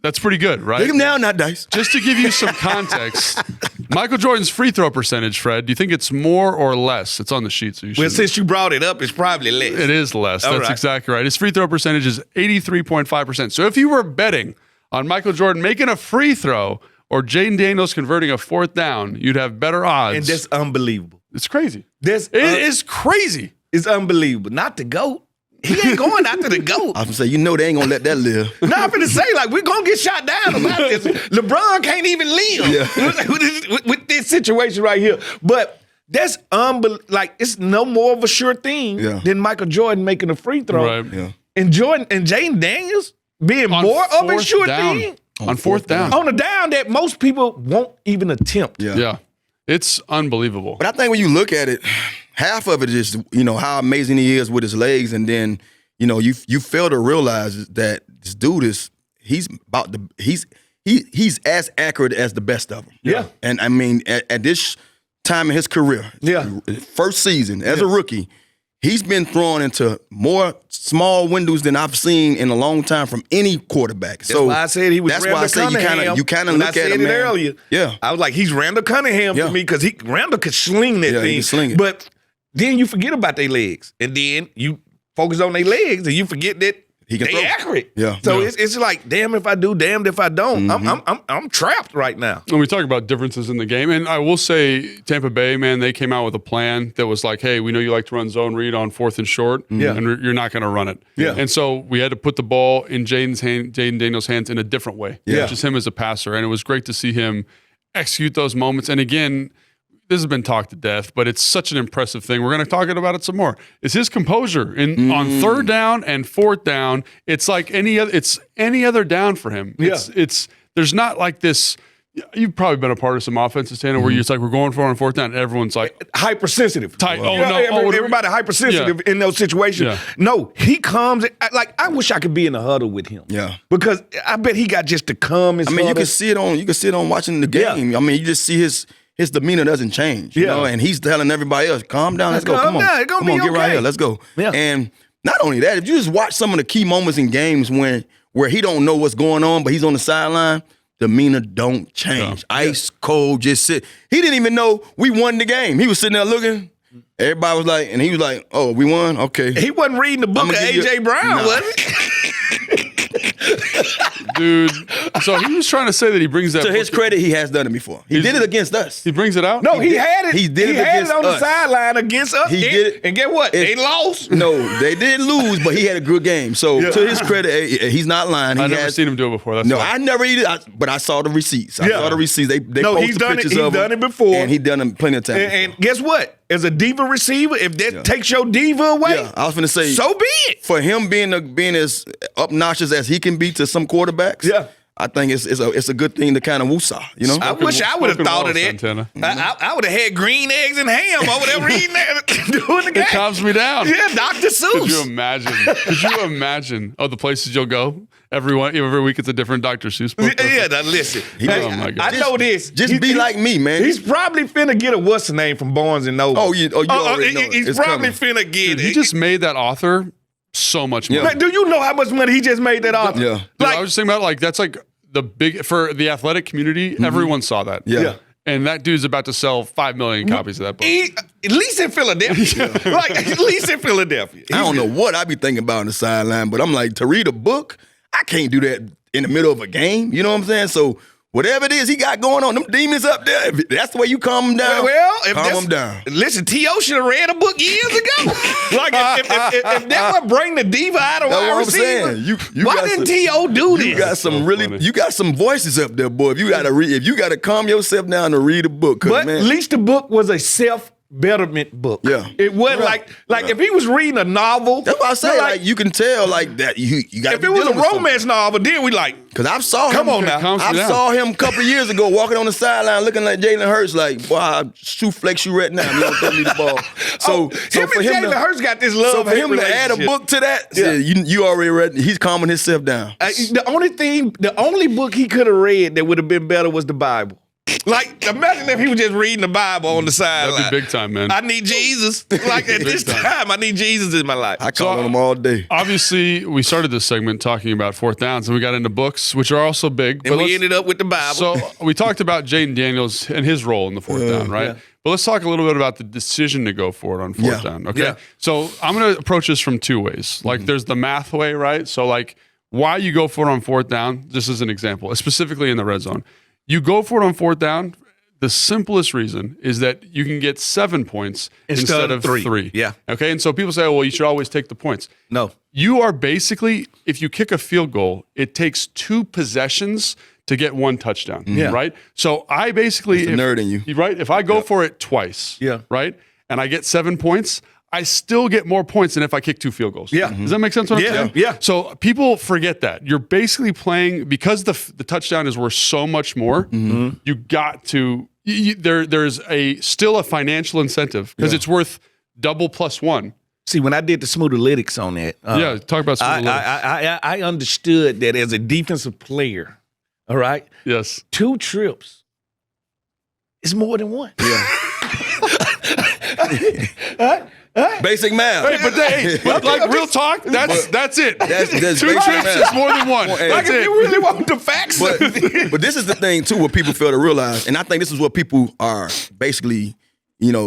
That's pretty good, right? Take him down, not dice. Just to give you some context, Michael Jordan's free throw percentage, Fred, do you think it's more or less? It's on the sheet, so you should. Well, since you brought it up, it's probably less. It is less. All That's right. exactly right. His free throw percentage is 83.5%. So if you were betting on Michael Jordan making a free throw or Jaden Daniels converting a 4th down, you'd have better odds. And that's unbelievable. It's crazy. It is crazy. It's unbelievable. Not the GOAT. He ain't going after the GOAT. I was gonna say, they ain't gonna let that live. No, I'm finna say, like, we're gonna get shot down about this. LeBron can't even live with this situation right here. But that's like, it's no more of a sure thing than Michael Jordan making a free throw. Right. Yeah. And Jordan and Jaden Daniels being On more of a 4th sure down. thing. On 4th down. On a down that most people won't even attempt. Yeah. It's unbelievable. But I think when you look at it, half of it is, how amazing he is with his legs, and then, you fail to realize that this dude he's as accurate as the best of them. Yeah. And I mean, at this time in his career, first season as a rookie, he's been thrown into more small windows than I've seen in a long time from any quarterback. That's why I said he was That's Randall why I say Cunningham. you kind of When look I said at him, it man. earlier. Yeah. I was like, he's Randall Cunningham to me because Randall could sling that Yeah, he thing. can sling it. But then you forget about their legs. And then you focus on their legs and you forget that He can they throw. accurate. Yeah. So Yeah. it's like, damn if I do, damned if I don't. I'm trapped right now. When we talk about differences in the game, and I will say Tampa Bay, man, they came out with a plan that was like, hey, we know you like to run zone read on 4th and short, and you're not going to run it. Yeah. And so we had to put the ball in Jaden Daniels' hands in a different way, just him as a passer. And it was great to see him execute those moments. And again, this has been talked to death, but it's such an impressive thing. We're going to talk about it some more. It's his composure on 3rd down and 4th down. It's like any other down for him. It's there's not like this. You've probably been a part of some offenses, Tanner, where you're just like, we're going for it on 4th down, and everyone's like Hypersensitive. tight. Everybody hypersensitive in those situations. Yeah. No, he comes like I wish I could be in the huddle with him. Yeah. Because I bet he got just the calmest. I mean, you huddle. can see it on watching the game. I mean, you just see his demeanor doesn't change. You know, and he's telling everybody else, calm down, let's go. Calm Come on. down. It's gonna Come on, be get right okay. here. Let's go. Yeah. And not only that, if you just watch some of the key moments in games where he don't know what's going on, but he's on the sideline, demeanor don't change. Ice cold, just sit. He didn't even know we won the game. He was sitting there looking. Everybody was like, and he was like, "Oh, we won? Okay." He wasn't reading the book of A.J. Brown, was he? dude. So he was trying to say that he brings that. To his credit, he has done it before. He did it against us. He brings it out. No, he had it. He did it had against it on the us. sideline against us. He did it. And get what? They lost. No, they did lose, but he had a good game. So to his credit, he's not lying. I've never seen him do it before. That's No, why. I never either. But I saw the receipts. I saw the receipts. They No, posted he's done it. pictures He's of him, done it before. and he done it plenty of times. And guess what? As a diva receiver, if that takes your diva away, Yeah, I was finna say, so be it. For him being as obnoxious as he can be to some quarterbacks, I think it's a good thing to kind of woosah, you know. I wish I would have thought of that. Santana. I would have had green eggs and ham or whatever eating that during the game. It calms me down. Yeah, Dr. Seuss. Could you imagine? Could you imagine? Oh, the places you'll go every week. It's a different Dr. Seuss book. Yeah, now listen. Oh my God. I know this. Just be like me, man. He's probably finna get a what's the name from Barnes and Noble. Oh, you already know it. He's It's probably coming. finna get Dude, he it. just made that author so much money. Like, do you know how much money he just made that author? Yeah. Dude, Like, I was just thinking about that's like the big for the athletic community. Everyone saw that. Yeah. And that dude's about to sell 5 million copies of that book. at least in Philadelphia. Like, at least in Philadelphia. I don't know what I be thinking about on the sideline, but I'm like, to read a book, I can't do that in the middle of a game. You know what I'm saying? So whatever it is he got going on, them demons up there, if that's the way you calm them down. Well, if calm that's- them down. Listen, T.O. should have read a book years ago. Like, if that would bring the diva out of That's wide what I'm receiver, saying. why got didn't some- T.O. do this? You got some funny. you got some voices up there, boy. If you gotta calm yourself down to read a book, 'cause, But man, at least the book was a self-betterment book. Yeah. It wasn't Yeah. if he was reading a novel. that's why I say, you're like, you can tell, like, that you got. if it was a romance novel, then we like, because I saw him. Come on now. Calm I down. saw him a couple years ago walking on the sideline, looking like Jalen Hurts, like, boy, I shoe flex you right now. You don't throw me the ball. So him for and him Jalen to, Hurts got this love. so for him to add a book to that, Yeah. you already read. He's calming himself down. The only book he could have read that would have been better was the Bible. Like, imagine if he was just reading the Bible on the sideline. That'd be big time, man. I need Jesus. Like, at this time, I need Jesus in my life. I call on him all day. Obviously, we started this segment talking about fourth downs, and we got into books, which are also big. And we let's- ended up with the Bible. So we talked about Jaden Daniels and his role in the fourth down, right? Yeah. But let's talk a little bit about the decision to go for it on fourth Yeah. down. Okay. Yeah. So I'm going to approach this from two ways. Like there's the math way, right? So like why you go for it on fourth down, just as an example, specifically in the red zone. You go for it on fourth down. The simplest reason is that you can get 7 points instead of three. Yeah. Okay. And so people say, oh, well, you should always take the points. No. You are basically, if you kick a field goal, it takes 2 possessions to get 1 touchdown. Yeah. Right. So I basically, It's a nerd in you. Right. If I go for it twice. Yeah. Right. And I get 7 points, I still get more points than if I kick 2 field goals. Yeah. Does that make sense? What I'm Yeah. saying? Yeah. So people forget that you're basically playing because the touchdown is worth so much more. You got to there's still a financial incentive because it's worth double plus 1. See, when I did the Smoothlytics on that, Yeah, talk about some of the I understood that as a defensive player, all right, Yes. 2 trips is more than 1. Yeah. Basic math. But like real talk, that's it. That's 2 basic trips math. is more than 1. Hey, Like, That's if it. you really want the facts, But this is the thing too, what people fail to realize, and I think this is what people are basically,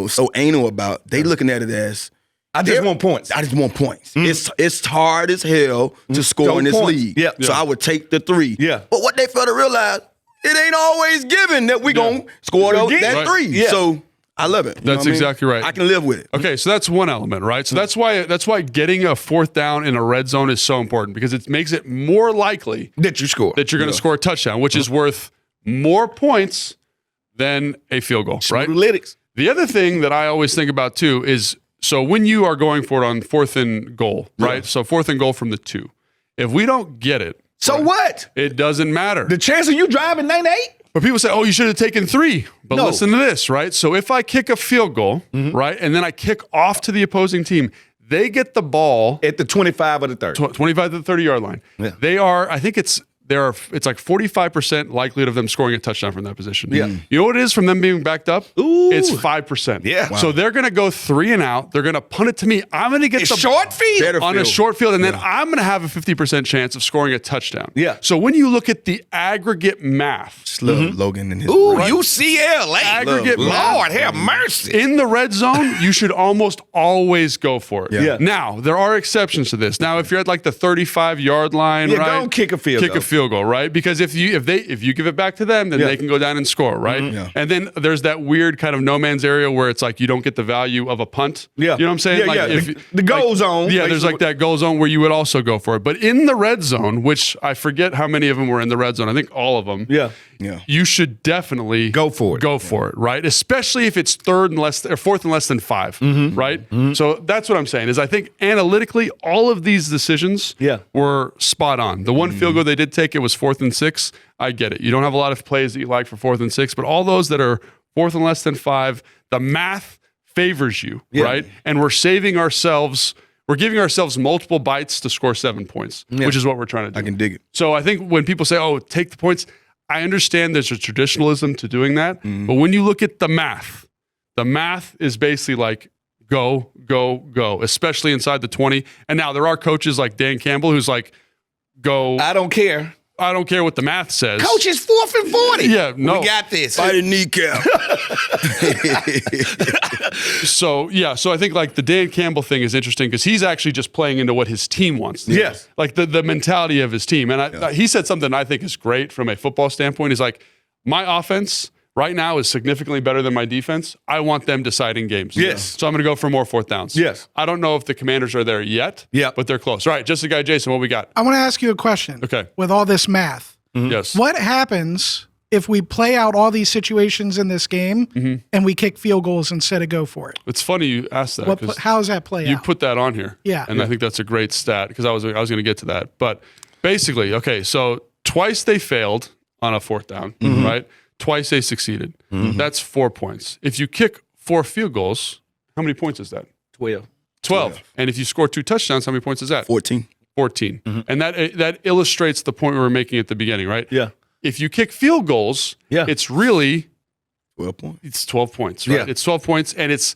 so anal about. They looking at it as I just want points. I just want points. It's hard as hell to score So in this points. league. Yeah. So I would take the 3. Yeah. But what they fail to realize, it ain't always given that we gonna score that Right. 3. Yeah. So I love it. You know That's what I mean? exactly right. I can live with it. Okay, so that's one element, right? So that's why getting a fourth down in a red zone is so important because it makes it more likely that you score. that you're going to score a touchdown, which is worth more points than a field goal, right? Smoothlytics. The other thing that I always think about too is so when you are going for it on 4th and goal, right? So 4th and goal from the 2. If we don't get it, So what? it doesn't matter. The chance of you driving 98? But people say, oh, you should have taken 3. But No. listen to this, right? So if I kick a field goal, right, and then I kick off to the opposing team, they get the ball At the 25 or the 30. 25 to the 30-yard line. Yeah. They are, I think it's like 45% likelihood of them scoring a touchdown from that position. Yeah. You know what it is from them being backed up? Ooh. It's 5%. Yeah. Wow. So they're going to go 3 and out. They're going to punt it to me. I'm going to get It's the short field. Better on a field. short field, and then I'm going to have a 50% chance of scoring a touchdown. Yeah. So when you look at the aggregate math, Just love Logan and his Ooh, brain. UCLA. Aggregate Lord, have mercy. in the red zone, you should almost always go for it. Yeah. Now, there are exceptions to this. Now, if you're at like the 35-yard line, Yeah, go right? and kick a field goal. a field goal, right? Because if you give it back to them, then Yeah. they can go down and score, right? Yeah. And then there's that weird kind of no man's area where it's like you don't get the value of a punt. Yeah. You know what I'm saying? Yeah, like yeah. if The goal zone. Yeah, there's like that goal zone where you would also go for it. But in the red zone, which I forget how many of them were in the red zone, I think all of them. Yeah. Yeah. You should definitely Go for it. Go for it, right? Especially if it's 4th and less than 5, Mm-hmm. right? So that's what I'm saying is I think analytically all of these decisions Yeah. were spot on. The one field goal they did take pick, it was 4th and 6. I get it. You don't have a lot of plays that you like for 4th and 6, but all those that are 4th and less than 5, the math favors you, right? And we're giving ourselves multiple bites to score 7 points, which is what we're trying to do. I can dig it. So I think when people say, oh, take the points, I understand there's a traditionalism to doing that. But when you look at the math is basically like go, go, go, especially inside the 20. And now there are coaches like Dan Campbell who's like, go. I don't care. I don't care what the math says. Coach, it's 4th and 40. Yeah, no. We got this. Fight a kneecap. So I think like the Dan Campbell thing is interesting because he's actually just playing into what his team wants. Yes. Like the mentality of his team. And he said something I think is great from a football standpoint. He's like, my offense right now is significantly better than my defense. I want them deciding games. Yes. So I'm going to go for more 4th downs. Yes. I don't know if the Commanders are there yet. Yeah. But they're close. All right, just the guy, Jason, what we got? I want to ask you a question. Okay. With all this math, Yes. what happens if we play out all these situations in this game and we kick field goals instead of go for it? It's funny you asked that. How does that play You out? put that on here. Yeah. And I think that's a great stat because I was going to get to that. But basically, okay, so twice they failed on a 4th down, right? Twice they succeeded. That's 4 points. If you kick 4 field goals, how many points is that? 12. 12. And if you score 2 touchdowns, how many points is that? 14. 14. And that illustrates the point we were making at the beginning, right? Yeah. If you kick field goals, it's really 12 points. It's 12 points, right? Yeah. It's 12 points, and it's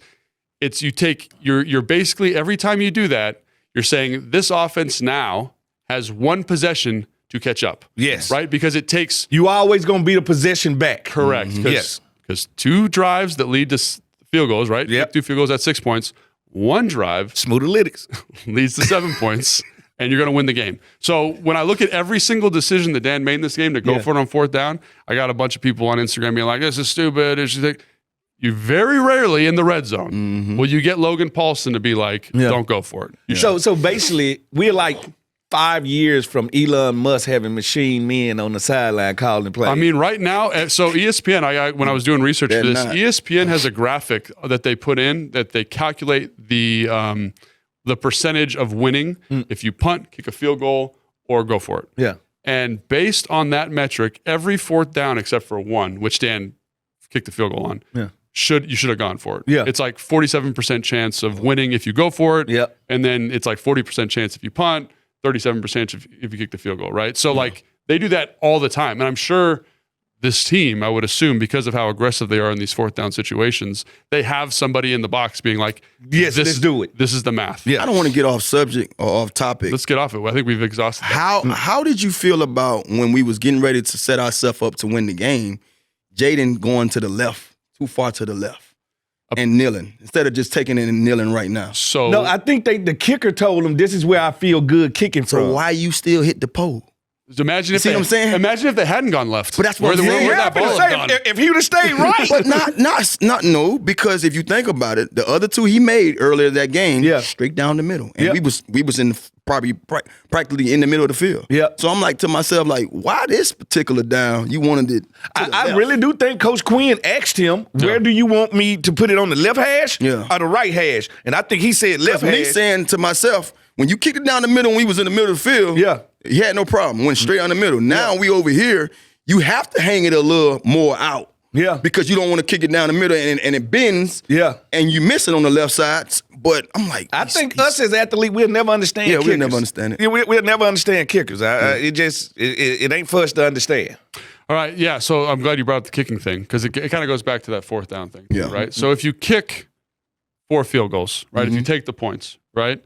you take you're basically every time you do that, you're saying this offense now has one possession to catch up. Yes. Right? Because it takes You always going to be the possession back. correct. Yes. Because 2 drives that lead to field goals, right? Yep. Kick 2 field goals at 6 points. 1 drive Smooth analytics. leads to 7 points. And you're going to win the game. So when I look at every single decision that Dan made in this game to go for it on 4th down, I got a bunch of people on Instagram being like, this is stupid. You very rarely in the red zone will you get Logan Paulson to be like, don't go for it. So basically, we're like 5 years from Elon Musk having machine men on the sideline calling plays. I mean, right now, so ESPN, when I was doing research for this, not. ESPN has a graphic that they put in that they calculate the percentage of winning if you punt, kick a field goal, or go for it. Yeah. And based on that metric, every 4th down except for 1, which Dan kicked the field goal on, you should have gone for it. Yeah. It's like 47% chance of winning if you go for it. Yep. And then it's like 40% chance if you punt, 37% if you kick the field goal, right? So like they do that all the time. And I'm sure this team, I would assume, because of how aggressive they are in these 4th down situations, they have somebody in the box being like, Yes, let's do it. This is the math. Yeah. I don't want to get off subject or off topic. Let's get off it. I think we've exhausted that. How did you feel about when we was getting ready to set ourselves up to win the game, Jaden going to the left, too far to the left, and kneeling instead of just taking it and kneeling right now? So No, I think the kicker told him this is where I feel good kicking So from. why you still hit the pole? imagine if see what I'm saying? Imagine if they hadn't gone left. But that's what I'm where saying. where Yeah, that ball had gone. if he would have stayed right. But not because if you think about it, the other 2 he made earlier that game, straight down the middle, and we was in probably practically in the middle of the field. Yeah. So I'm like to myself, like, why this particular down? You wanted it. I really do think Coach Quinn asked him, where do you want me to put it, on the left hash or the right hash? And I think he said left That's hash. me saying to myself, when you kicked it down the middle when we was in the middle of the field, he had no problem. Went straight down the middle. Now we over here, you have to hang it a little more out. Yeah. Because you don't want to kick it down the middle and it bends. Yeah. And you miss it on the left side. But I'm like, I think us as athletes, we'll never understand kickers. we'll never understand it. Yeah, we'll never understand kickers. It ain't for us to understand. All right, yeah. So I'm glad you brought up the kicking thing because it kind of goes back to that 4th down thing. Yeah. Right. So if you kick 4 field goals, right? If you take the points, right,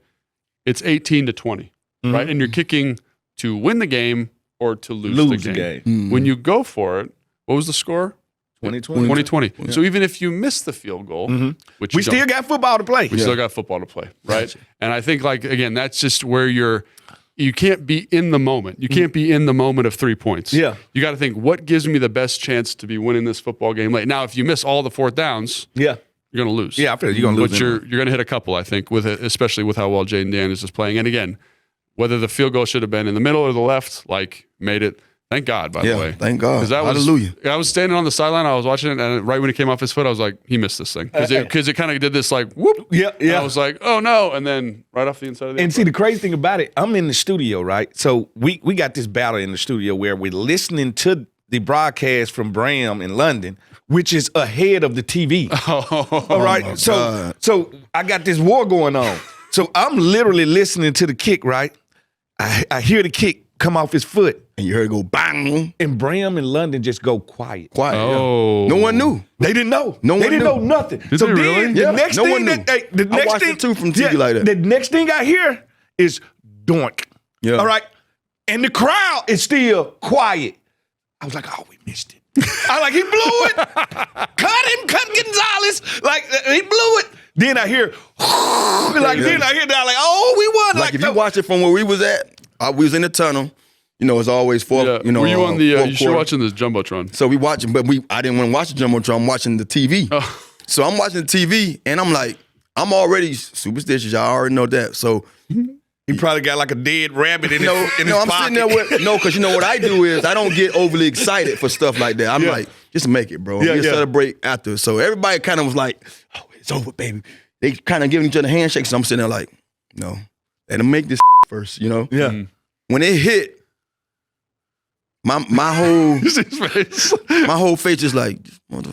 it's 18-20, right? And you're kicking to win the game or to lose the game. When you go for it, what was the score? 2020. So even if you miss the field goal, which We still got football to play. we still got football to play, right? And I think, like, again, that's just where you can't be in the moment. You can't be in the moment of 3 points. Yeah. You got to think, what gives me the best chance to be winning this football game late? Now, if you miss all the 4th downs, Yeah. you're going to lose. Yeah, I feel you're going to lose. But you're going to hit a couple, I think, with it, especially with how well Jaden Daniels is playing. And again, whether the field goal should have been in the middle or the left, like, made it Thank God, by the way. Thank God. 'Cause that was- Hallelujah. I was standing on the sideline. I was watching it, and right when he came off his foot, I was like, he missed this thing. Because it kind of did this like, whoop. Yeah, And yeah. I was like, oh, no. And then right off the inside of the And see, the crazy thing about it, I'm in the studio, right? So we got this battle in the studio where we're listening to the broadcast from Bram in London, which is ahead of the TV. All right. So I got this war going on. So I'm literally listening to the kick, right? I hear the kick come off his foot. And you heard it go bang. And Bram in London just go quiet. Quiet. Oh. No one knew. They didn't know. No one They didn't knew. know nothing. Did so they then really? the Yeah, next no thing one that knew. the I next watched thing it too from TV like that. The next thing I hear is doink. Yeah. All right. And the crowd is still quiet. I was like, oh, we missed it. I like, he blew it. Cut Gonzalez. Like, he blew it. Then I hear, then I hear that, like, oh, we won. Like if you watch it from where we was at, we was in the tunnel. You know, it's always fourth. Yeah. You know, Were you on the? fourth You should quarter. watching this jumbotron. So we watching, but I didn't want to watch the jumbotron. I'm watching the TV. Oh. So I'm watching the TV, and I'm like, I'm already superstitious. Y'all already know that. So he probably got like a dead rabbit in his I'm pocket. sitting there with because you know what I do is I don't get overly excited for stuff like that. I'm like, just make it, bro. We'll celebrate after. So everybody kind of was like, oh, it's over, baby. They kind of giving each other handshakes. So I'm sitting there like, no, let them make this first, you know? Yeah. Mm-hmm. When it hit, my whole face is like, mother.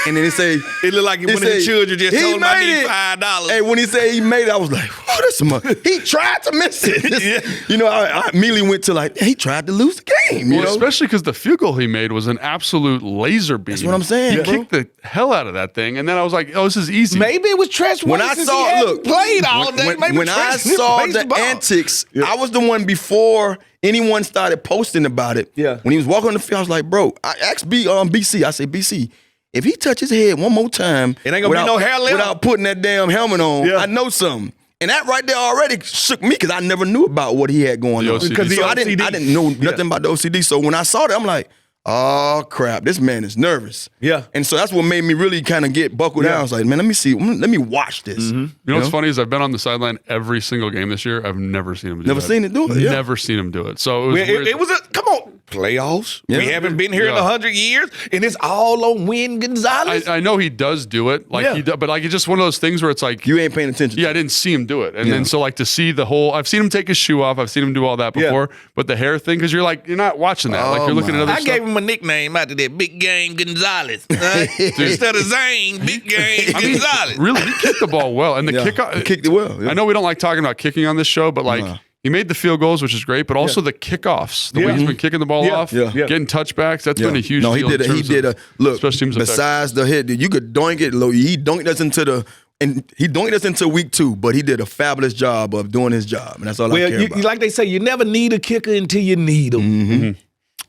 And then it say, It looked like one of the children just he told him I made need it. $5. Hey, when he said he made it, I was like, oh, this he tried to miss it. You know, I immediately went to like, he tried to lose the game. You Well, know? especially because the field goal he made was an absolute laser beam. That's what I'm saying, He bro. kicked the hell out of that thing, and then I was like, "Oh, this is easy." Maybe it was Tress When Way I since saw, he hadn't look, played all day. Maybe when I Tress saw plays the ball. antics, I was the one before anyone started posting about it. Yeah. When he was walking on the field, I was like, bro, I asked BC, I said, BC, if he touch his head one more time, It ain't gonna be no hair left. without putting that damn helmet on, Yeah. I know something. And that right there already shook me because I never knew about what he had going The on. OCD. Because So I OCD. didn't know nothing about the OCD. So when I saw that, I'm like, oh crap, this man is nervous. Yeah. And so that's what made me really kind of get buckled down. I was like, man, let me see, let me watch this. You know what's funny is I've been on the sideline every single game this year. I've never seen him do Never that. seen it do it, yeah. Never seen him do it. So it was Well, weird. it was come on, playoffs. Yeah. We haven't been here in Yeah. 100 years, and it's all on Win Gonzalez. I know he does do it, like Yeah. he does, but like it's just one of those things where it's like, You ain't paying attention. yeah, I didn't see him do it, and Yeah. then so like to see the whole, I've seen him take his shoe off, I've seen him do all that Yeah. before, but the hair thing, because you're not watching that, like Oh, you're looking at my. other I stuff. gave him a nickname after that, Big Game Gonzalez. Instead of Zane, Big Game I mean, Gonzalez. really, he kicked the ball well, and the Yeah. kickoff. He kicked it well. Yeah. I know we don't like talking about kicking on this show, but like he made the field goals, which is great, but also the kickoffs, the way he's been kicking the ball Yeah. off, Yeah. getting touchbacks. That's been a huge No, deal. he did. in He terms did of a look. special teams effect. Besides the hit, you could doink it. Low. He doinked us into week 2, but he did a fabulous job of doing his job, and that's all I Well, care about. like they say, you never need a kicker until you need him.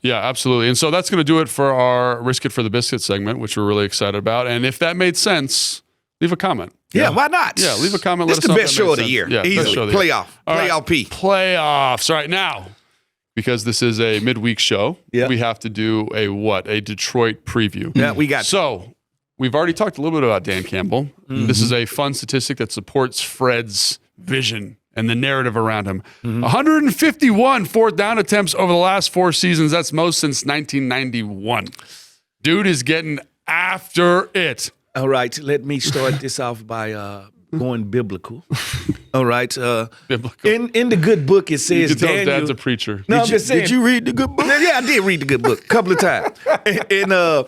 Yeah, absolutely. And so that's going to do it for our Risk It for the Biscuit segment, which we're really excited about. And if that made sense, leave a comment. Yeah, why not? Yeah, leave a comment. This Let us the know if best that made show of the sense. year. Yeah, best Easily. show of the year. Playoff. All right, Playoff P. Playoffs. All right, now, because this is a midweek show, Yeah. we have to do a Detroit preview. Yeah, we got So we've already talked a little bit about Dan Campbell. This is a fun statistic that supports Fred's vision and the narrative around him. 151 fourth down attempts over the last 4 seasons. That's most since 1991. Dude is getting after it. All right, let me start this off by going biblical. All right. Biblical. In the good book, it You says can tell Daniel. Dad's a preacher. No, I'm just saying. Did you read the good book? Yeah, I did read the good book a couple of times. And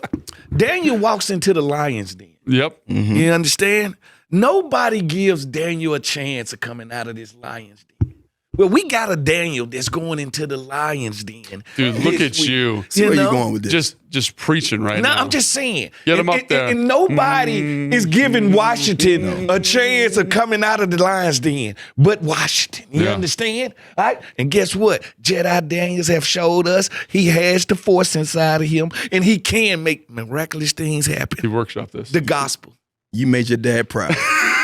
Daniel walks into the lion's den. Yep. You understand? Nobody gives Daniel a chance of coming out of this lion's den. Well, we got a Daniel that's going into the lion's den. Dude, look this at week. you. See where you know? going with this? Just preaching right No, now. I'm just saying. Get him And- up there. And nobody is giving Washington a chance of coming out of the lion's den but Washington. You Yeah. understand? All right? And guess what? Jedi Daniels have showed us he has the force inside of him and he can make miraculous things He happen. workshopped this. The gospel. You made your dad proud.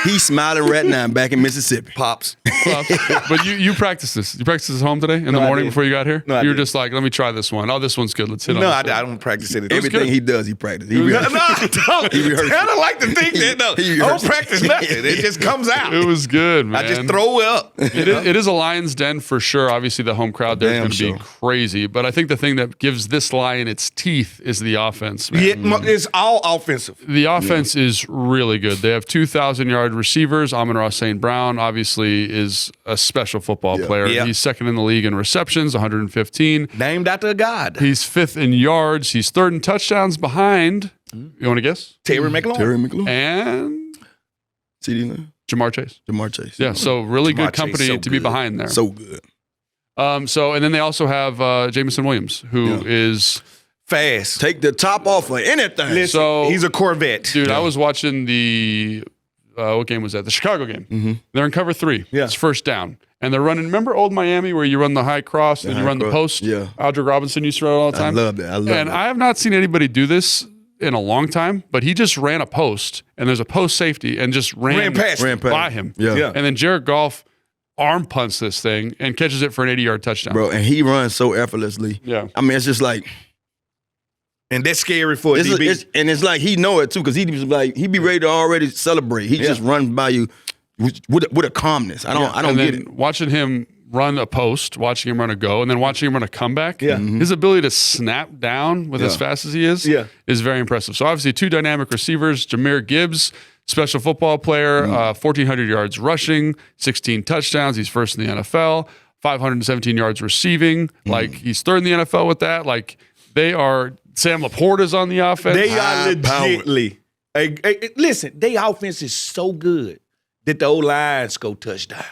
He's smiling right now back in Mississippi. Pops. But you practiced this. You practiced this home today in the I morning didn't. before you got here? No, I you were didn't. just like, let me try this one. Oh, this one's good. Let's hit on No, this I one. don't practice anything. Everything good. he does, he practices. He No, rehearses. I don't like to think that. No, He I don't rehearsed. practice nothing. It just comes out. It was good, man. I just throw up. It is a Lion's Den for sure. Obviously, the home crowd there is Damn going to be sure. crazy. But I think the thing that gives this Lion its teeth is the offense, man. Yeah, it's all offensive. The offense is really good. They have 2,000-yard receivers. Amon-Ra St. Brown obviously is a special football player. Yeah. He's second in the league in receptions, 115. Named after a god. He's fifth in yards. He's third in touchdowns behind. You want to guess? Terry McLaurin. Terry McLaurin. And CD Lamb. Jamar Chase. Jamar Chase. Yeah, so really Jamar good Chase, company so to be good. behind there. So good. And then they also have Jamison Williams, who is Fast. Take the top off of anything. Listen, So- he's a Corvette. dude. I was watching the what game was that? The Chicago game. Mm-hmm. They're in cover 3. Yeah. It's first down, and they're running. Remember old Miami where you run the high cross and you high run the cross, post? yeah. Aldrick Robinson used to run it all the I time. love that. I love And that. I have not seen anybody do this in a long time, but he just ran a post, and there's a post safety, and just ran past Ran past. by him. Yeah. Yeah. And then Jared Goff arm punts this thing and catches it for an 80-yard touchdown. Bro, and he runs so effortlessly. Yeah. I mean, it's just like And that's scary for a DB. it's like he know it too, because he be ready to already celebrate. He just runs by you with a calmness. I don't and get then it. watching him run a post, watching him run a go, and then watching him run a comeback. Yeah. His ability to snap down with as Yeah. fast as he is very impressive. So obviously 2 dynamic receivers, Jahmyr Gibbs, special football player, 1,400 yards rushing, 16 touchdowns. He's first in the NFL, 517 yards receiving. Like he's third in the NFL with that. Like they are. Sam Laporta's on the offense. They are High-powered. legitly. Listen, their offense is so good that the old line score touchdowns.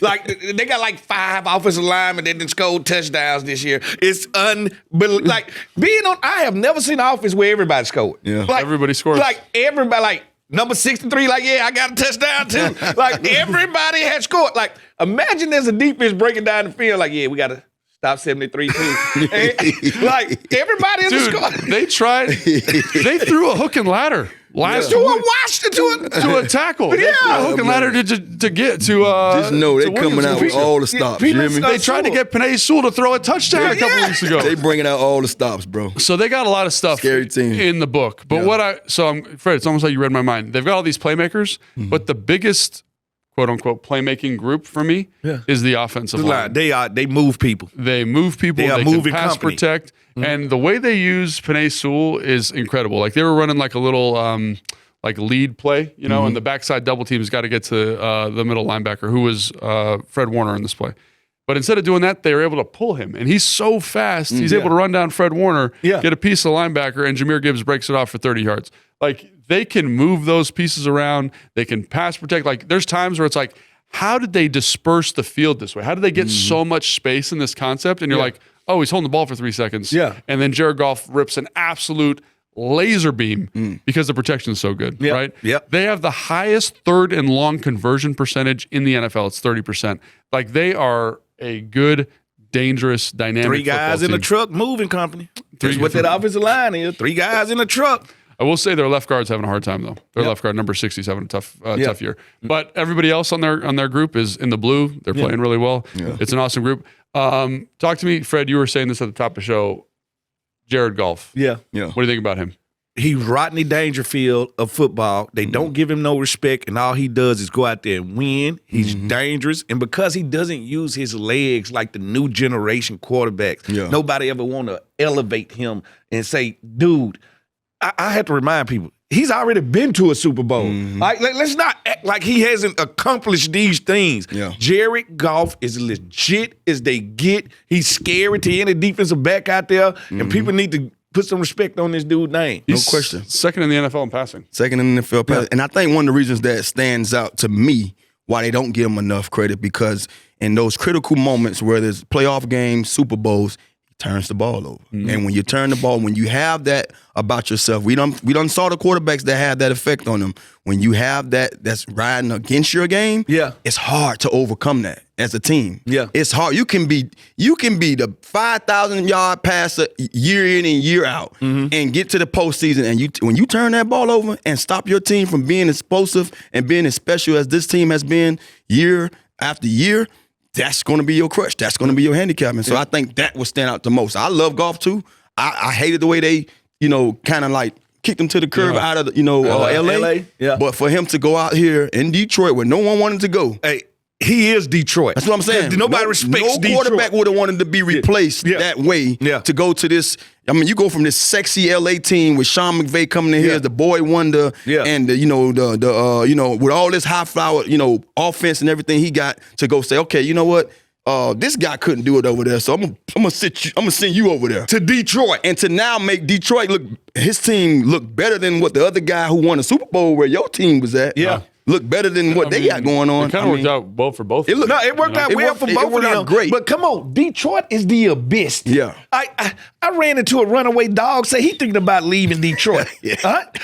Like they got like 5 offensive linemen that didn't score touchdowns this year. It's unbelievable. Like being on, I have never seen an offense where everybody scored. Yeah. Like, Everybody scores. Like everybody, like number 63, like I got a touchdown too. Like everybody had scored. Like imagine there's a defense breaking down the field. Like we got to stop 73 too. And, like everybody in the Dude, score. they tried. They threw a hook and ladder last To week a Washington. to a tackle. They Yeah. threw a hook and ladder to get to. Just know to they coming Williams. out with all the stops. You hear me? They tried to get Penei Sewell to throw a touchdown a couple weeks ago. They bringing out all the stops, bro. So they got a lot of stuff Scary team. in the book. But Fred, it's almost like you read my mind. They've got all these playmakers, but the biggest quote unquote playmaking group for me is the offensive line. They move people. They move people. They are They moving can pass company. protect, and the way they use Penei Sewell is incredible. Like they were running like a little like lead play, and the backside double team's got to get to the middle linebacker, who was Fred Warner in this play. But instead of doing that, they were able to pull him, and he's so fast. He's able to run down Fred Warner, get a piece of the linebacker, and Jahmyr Gibbs breaks it off for 30 yards. Like they can move those pieces around. They can pass protect. Like there's times where it's like, how did they disperse the field this way? How did they get so much space in this concept? And you're like, oh, he's holding the ball for 3 seconds. Yeah. And then Jared Goff rips an absolute laser beam because the protection is so good, right? Yep. They have the highest third and long conversion percentage in the NFL. It's 30%. Like they are a good, dangerous, dynamic 3 guys in football a team. truck moving company. That's what that offensive line is. 3 guys in a truck. I will say their left guard's having a hard time though. Their left guard, number 60, is having a tough year. But everybody else on their group is in the blue. They're playing really well. It's an awesome group. Talk to me, Fred. You were saying this at the top of the show. Jared Goff. Yeah. What do you think about him? He's Rodney Dangerfield of football. They don't give him no respect, and all he does is go out there and win. He's dangerous, and because he doesn't use his legs like the new generation quarterbacks, nobody ever want to elevate him and say, dude, I have to remind people, he's already been to a Super Bowl. Like, let's not act like he hasn't accomplished these things. Jared Goff is legit as they get. He's scary to any defensive back out there, and people need to put some respect on this dude's name. No question. Second in the NFL in passing. Second in the NFL pass. And I think one of the reasons that stands out to me why they don't give him enough credit, because in those critical moments where there's playoff games, Super Bowls, turns the ball over. And when you turn the ball, when you have that about yourself, we done saw the quarterbacks that have that effect on them. When you have that's riding against your game, it's hard to overcome that as a team. Yeah. It's hard. You can be the 5,000 yard passer year in and year out and get to the postseason, and when you turn that ball over and stop your team from being explosive and being as special as this team has been year after year, that's going to be your crutch. That's going to be your handicap. And so I think that will stand out the most. I love Goff too. I hated the way they, kind of like kicked him to the curb out of, LA. Yeah. But for him to go out here in Detroit where no one wanted to go. Hey, he is Detroit. That's what I'm saying. Nobody respects Detroit. No quarterback would have wanted to be replaced that way to go to this. I mean, you go from this sexy LA team with Sean McVay coming in here as the boy wonder, and with all this high flower, offense and everything he got to go say, okay, you know what? This guy couldn't do it over there, so I'm gonna send you over there to Detroit, and to now make Detroit his team look better than what the other guy who won the Super Bowl where your team was at. Yeah. Look better than what they got going on. It kind of worked out well for both. It worked out well for both of them. Great. But come on, Detroit is the abyss. Yeah. I ran into a runaway dog. Say he thinking about leaving Detroit.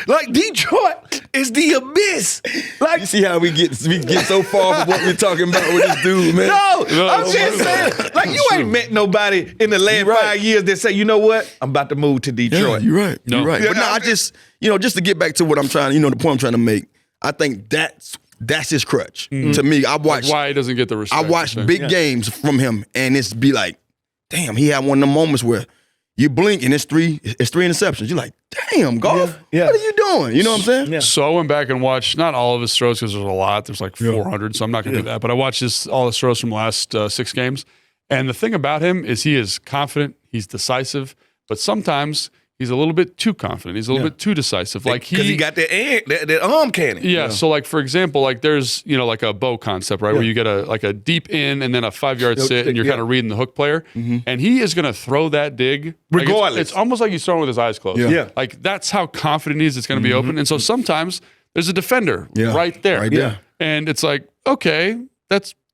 Like Detroit is the abyss. Like you see how we get so far from what we're talking about with this dude, man. No, I'm just saying. Like you ain't met nobody in the last 5 years that say, you know what, I'm about to move to Detroit. Yeah, you're right. You're right. But no, I just just to get back to what I'm trying, the point I'm trying to make. I think that's his crutch. To me, I watch why he doesn't get the respect. I watch big games from him, and it's be like, damn, he had one of them moments where you blink and it's three interceptions. You're like, damn, Goff, what are you doing? You know what I'm saying? Yeah. So I went back and watched not all of his throws because there's a lot. There's like 400, so I'm not going to do that. But I watched all his throws from the last 6 games, and the thing about him is he is confident, he's decisive, but sometimes he's a little bit too confident. He's a little bit too decisive. Like because he got that arm cannon. Yeah. So like for example, like there's like a bow concept, right, where you get a deep in and then a 5-yard sit, and you're kind of reading the hook player, and he is going to throw that dig regardless. Like it's almost like he's throwing with his eyes closed. Yeah. Like that's how confident he is. It's going to be open, and so sometimes there's a defender right there, and it's like, okay,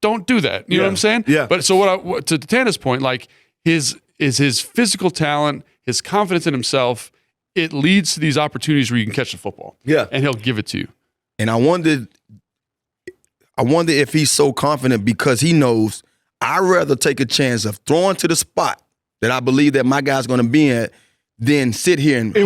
don't do that. You know what I'm saying? Yeah. But so to Tana's point, like his physical talent, his confidence in himself, it leads to these opportunities where you can catch the football. Yeah. And he'll give it to you. And I wonder if he's so confident because he knows I'd rather take a chance of throwing to the spot that I believe that my guy's going to be at than sit here and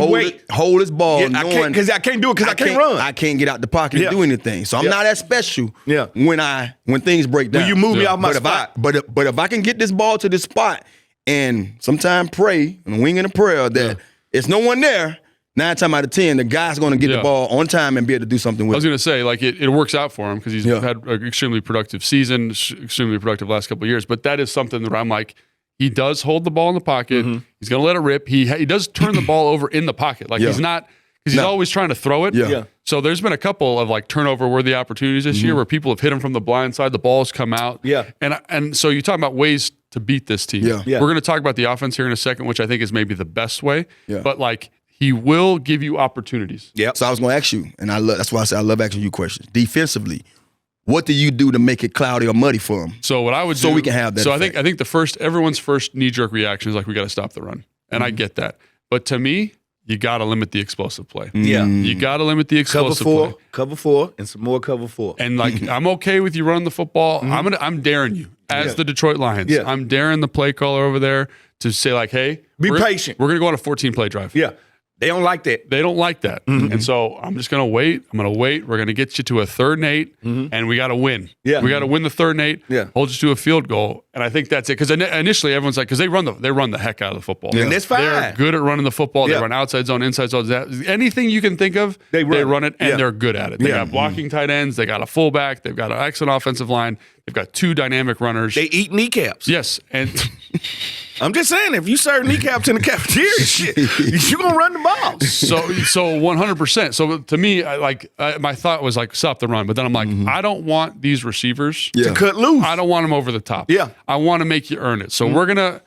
hold his ball knowing because I can't do it because I can't run. I can't get out the pocket and do anything. So I'm not as special when things break down. When you move me off my spot. But if I can get this ball to this spot and sometimes pray and wing in a prayer that it's no one there, 9 times out of 10, the guy's going to get the ball on time and be able to do something with it. I was going to say, like, it works out for him because he's had an extremely productive season, extremely productive last couple of years. But that is something that I'm like, he does hold the ball in the pocket. He's going to let it rip. He does turn the ball over in the pocket. Like, he's not, because he's always trying to throw it. Yeah. So there's been a couple of, like, turnover-worthy opportunities this year where people have hit him from the blind side. The ball's come out. Yeah. And so you're talking about ways to beat this team. Yeah. Yeah. We're going to talk about the offense here in a second, which I think is maybe the best way. Yeah. But, like, he will give you opportunities. Yeah. So I was going to ask you, and that's why I said I love asking you questions. Defensively, what do you do to make it cloudy or muddy for him? So what I would do, so we can have that. So effect. I think everyone's first knee-jerk reaction is like, we got to stop the run, and I get that. But to me, you got to limit the explosive play. Yeah. You got to limit the explosive play. Cover four, and some more cover 4. And like, I'm okay with you running the football. I'm daring you as the Detroit Lions. Yeah. I'm daring the play caller over there to say like, hey, Be patient. We're going to go on a 14-play drive. Yeah. They don't like that. They don't like that. And so I'm just going to wait. I'm going to wait. We're going to get you to a 3rd and 8, and we got to win. Yeah. We got to win the 3rd and 8, hold you to a field goal. And I think that's it. Because initially everyone's like, because they run the heck out of the football. Yeah. And that's fine. They're good at running the football. They run outside zone, inside zone. Anything you can think of, they run it, and they're good at it. They got blocking tight ends. They got a fullback. They've got an excellent offensive line. They've got 2 dynamic runners. They eat kneecaps. Yes. And I'm just saying, if you serve kneecaps in the cafeteria, shit, you're going to run the ball. So 100%. So to me, my thought was like, stop the run. But then I'm like, I don't want these receivers to cut loose. I don't want them over the top. Yeah. I want to make you earn it. So we're gonna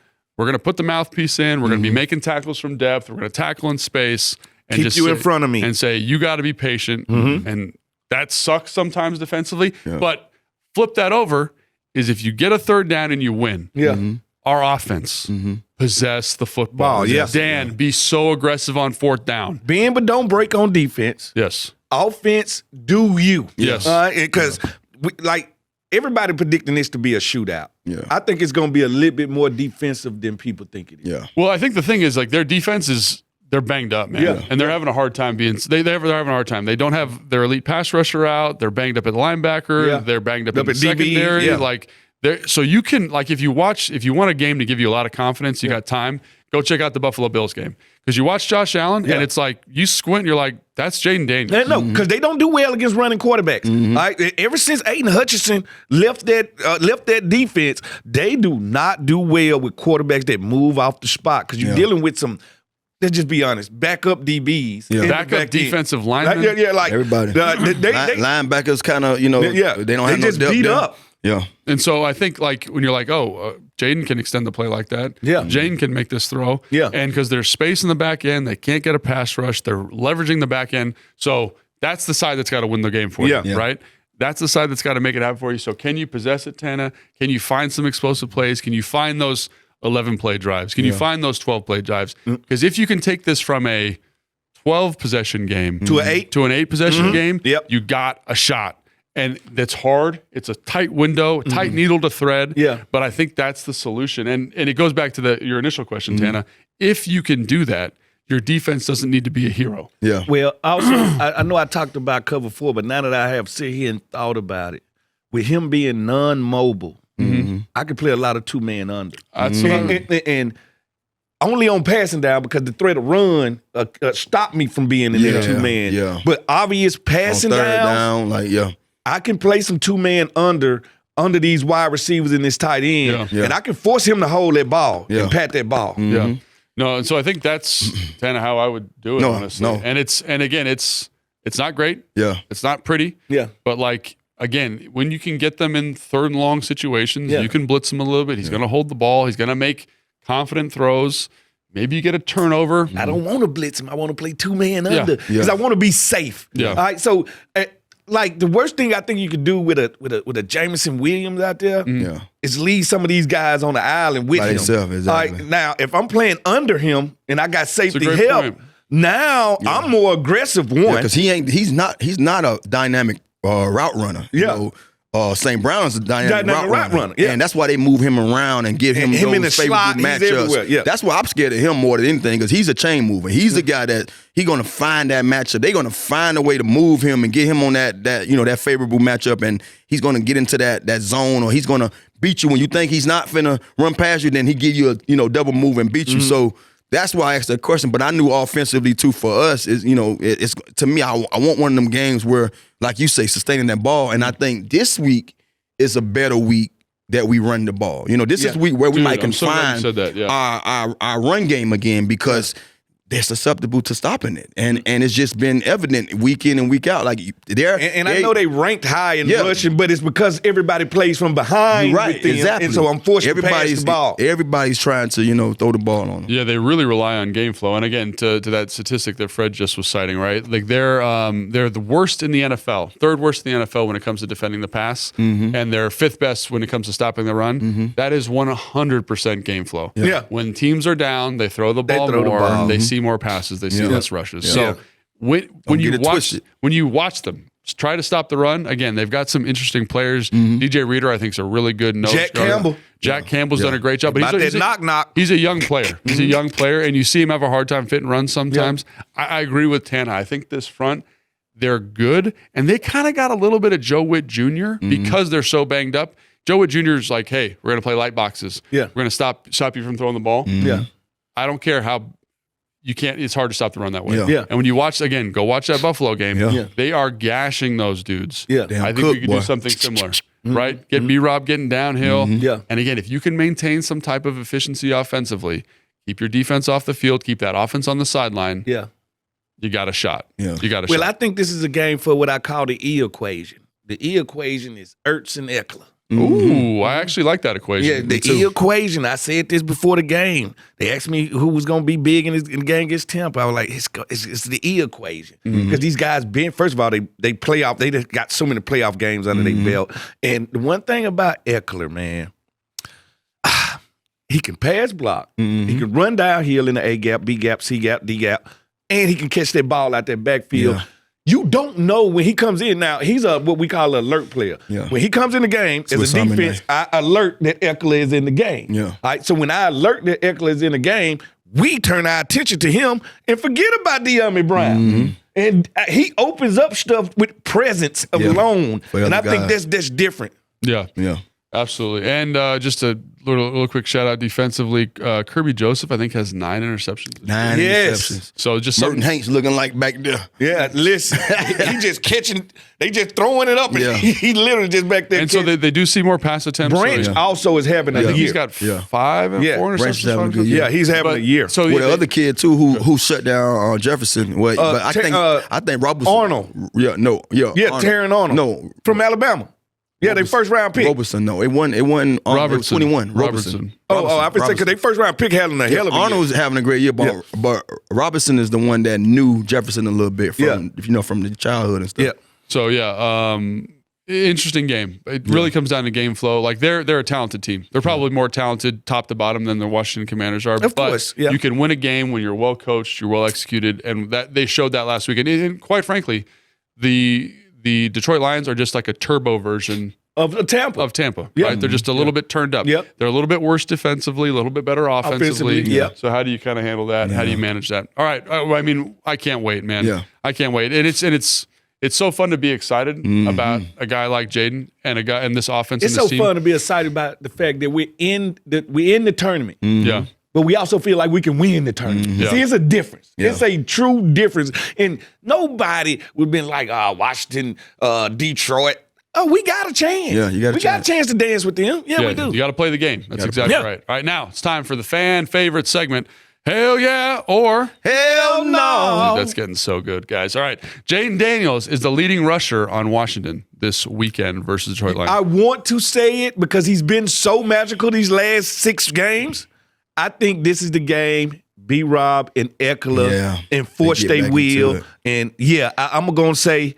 put the mouthpiece in. We're gonna be making tackles from depth. We're gonna tackle in space and keep just you in front of me and say you got to be patient. And that sucks sometimes defensively. But flip that over is if you get a 3rd down and you win. Yeah. Our offense possess the football. Ball, yes. Dan, be so aggressive on fourth down. Bend but don't break on defense. Yes. Offense, do you. Yes. Because, like, everybody predicting this to be a shootout. Yeah. I think it's going to be a little bit more defensive than people think it is. Yeah. Well, I think the thing is, like, their defense is they're banged up, man. Yeah. And they're having a hard time being they're having a hard time. They don't have their elite pass rusher out. They're banged up at linebacker. Yeah. They're banged up Up in the at DB, secondary. yeah. Like so you can, like, if you want a game to give you a lot of confidence, you got time, go check out the Buffalo Bills game. Because you watch Josh Allen and it's like you squint and you're like, that's Jaden Daniels. No, because they don't do well against running quarterbacks. All right? Ever since Aiden Hutchinson left that defense, they do not do well with quarterbacks that move off the spot. Because you're dealing with some, let's just be honest, backup DBs. in the Backup back end. defensive linemen. Like Everybody. Linebackers Linebackers kind of, they don't have no just depth beat there. up. Yeah. And so I think, like, when you're like, Jaden can extend the play like that. Yeah. Jaden can make this throw. Yeah. And because there's space in the back end, they can't get a pass rush. They're leveraging the back end. So that's the side that's got to win the game for you, right? That's the side that's got to make it happen for you. So can you possess it, Tana? Can you find some explosive plays? Can you find those 11-play drives? Can you find those 12-play drives? Because if you can take this from a 12-possession game To an 8? to an 8-possession game, Yep. you got a shot. And that's hard. It's a tight window, a tight needle to thread. Yeah. But I think that's the solution. And it goes back to your initial question, Tana. If you can do that, your defense doesn't need to be a hero. Yeah. Well, also, I know I talked about cover 4, but now that I have sit here and thought about it, with him being non-mobile, I could play a lot of two-man under. Absolutely. And only on passing down because the threat of run stopped me from being in that two-man. Yeah. But obvious passing On third down, I can play some two-man under these wide receivers in this tight end, and I can force him to hold that ball and pat that ball. Yeah. No, and so I think that's kind of how I would do it, honestly. No. And again, it's not great. Yeah. It's not pretty. Yeah. But, like, again, when you can get them in third and long situations, you can blitz him a little bit. He's going to hold the ball. He's going to make confident throws. Maybe you get a turnover. I don't want to blitz him. I want to play two-man under because I want to be safe. Yeah. All right. So, like, the worst thing I think you could do with a Jameson Williams out there is leave some of these guys on the island with By him. himself, exactly. All right, now, if I'm playing under him and I got safety great help, point. now I'm more aggressive. One, Because he's not a dynamic route runner. Yeah. St. Brown's a dynamic route runner. Yeah. And that's why they move him around and give him And him in the those favorable slot, he's everywhere. matchups. Yeah. That's why I'm scared of him more than anything because he's a chain mover. He's the guy that he's going to find that matchup. They're going to find a way to move him and get him on that favorable matchup, and he's going to get into that zone, or he's going to beat you when you think he's not finna run past you. Then he give you a double move and beat you. So that's why I asked that question. But I knew offensively too for us is it's to me I want one of them games where, like you say, sustaining that ball. And I think this week is a better week that we run the ball. This is a week where we might I'm so glad you confine said that, yeah. our run game again because they're susceptible to stopping it. And it's just been evident week in and week out. Like and I know they ranked high in rushing, but it's because everybody plays from behind with them, exactly. and so I'm forced to pass the ball. Everybody's trying to, throw the ball on them. Yeah, they really rely on game flow. And again, to that statistic that Fred just was citing, right? Like they're the worst in the NFL, third worst in the NFL when it comes to defending the pass, and they're fifth best when it comes to stopping the run. That is 100% game flow. Yeah. When teams are down, they throw the ball throw the more. ball. They see more passes. They see less rushes. Yeah. So when you get it watch twisted. when you watch them try to stop the run, again, they've got some interesting players. DJ Reader, I think, is a really good nose Jack guard. Campbell. Jack Campbell's done a great job. But About that knock-knock. He's a young player. He's a young player, and you see him have a hard time fitting runs sometimes. I agree with Tana. I think this front, they're good, and they kind of got a little bit of Joe Witt Jr. Because they're so banged up. Joe Witt Jr. is like, hey, we're going to play light boxes. Yeah. We're going to stop you from throwing the ball. Yeah. I don't care how you can't. It's hard to stop the run that way. Yeah. And when you watch, again, go watch that Buffalo game. Yeah. They are gashing those dudes. Yeah. Damn I think Cook, we could boy. do something similar, right? Get B-Rob getting downhill. Yeah. And again, if you can maintain some type of efficiency offensively, keep your defense off the field, keep that offense on the sideline, Yeah. you got a shot. Yeah. You got a Well, shot. I think this is a game for what I call the E equation. The E equation is Ertz and Eckler. Ooh, I actually like that equation. Yeah, the E equation. I said this before the game. They asked me who was going to be big in the game against Tampa. I was like, it's the E equation. Because these guys been, first of all, they play off. They just got so many playoff games under their belt. And the one thing about Eckler, man, He can pass block. He can run downhill in the A gap, B gap, C gap, D gap, and he can catch that ball out that backfield. Yeah. You don't know when he comes in. Now, he's what we call an alert player. Yeah. When he comes in the game, as Swiss a Army defense, I alert that Eckler is in the game. Yeah. All right. So when I alert that Eckler is in the game, we turn our attention to him and forget about De'Ami Brown. And he opens up stuff with presence alone. And I think that's different. Yeah. Yeah. Absolutely. And just a little quick shout out defensively. Kirby Joseph, I think, has 9 interceptions. 9 Yes. interceptions. So just Merton something. Hanks looking like back there. Yeah, listen, he just catching, they just throwing it up, and Yeah. he literally just back there. And so they do see more pass attempts. Branch So, also is having a I think year. he's got Yeah. 5 and Yeah. 4 Branch is interceptions. having a good Five- year. Yeah, he's having a year. So Well, yeah, the other kid too, who shut down Jefferson. Well, but I think Robertson. Arnold. Yeah, Yeah, Terran Arnold. No, From Alabama. Yeah, they first round pick. Robertson. No, it wasn't Robertson. 21. Robertson. I was saying because they first round pick had him a hell of a Arnold's year. having a great year, but Robertson is the one that knew Jefferson a little bit from from the childhood and stuff. Yeah. So interesting game. It really comes down to game flow. Like they're a talented team. They're probably more talented top to bottom than the Washington Commanders are. Of course, yeah. You can win a game when you're well coached, you're well executed, and that they showed that last week. And quite frankly, the Detroit Lions are just like a turbo version Of Tampa. right? They're just a little bit turned up. Yep. They're a little bit worse defensively, a little bit better offensively. Yep. So how do you kind of handle that? How do you manage that? All right. I mean, I can't wait, man. Yeah. I can't wait. And it's so fun to be excited about a guy like Jaden and a guy in this offense. It's and this so team. fun to be excited about the fact that we're in the tournament. Yeah. But we also feel like we can win the tournament. Yeah. See, it's a difference. Yeah. It's a true difference. And nobody would have been like, Washington, Detroit. Oh, we got a chance. Yeah, you got a we got a chance to dance with them. Yeah, we do. You got to play the game. That's exactly Yeah. right. All right, now it's time for the fan favorite segment. Hell yeah, or Hell no. Dude, that's getting so good, guys. All right, Jaden Daniels is the leading rusher on Washington this weekend versus Detroit Lions. I want to say it because he's been so magical these last 6 games. I think this is the game B-Rob and Eckler enforce They get their back will. into it. And I'm going to say,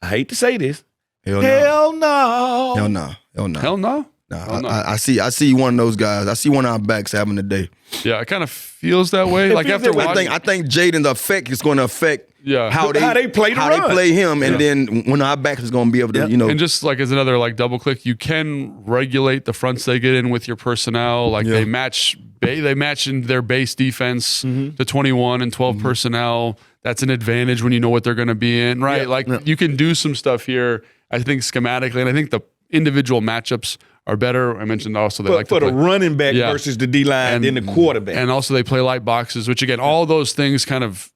I hate to say this, Hell no. hell no. Hell no. Hell no. Hell no. Nah, no. I see one of those guys. I see one of our backs having a day. Yeah, it kind of feels that way. Like feels after that way. watching, I think Jaden's effect is going to affect how they play the how run. they play him, and then when our back is going to be able to, and just like as another like double click, you can regulate the fronts they get in with your personnel. Like they match in their base defense to 21 and 12 personnel. That's an advantage when you know what they're going to be in, right? You can do some stuff here. I think schematically, and I think the individual matchups are better. I mentioned also they like to for play the running back versus the D-line and the quarterback. And also they play light boxes, which again, all those things kind of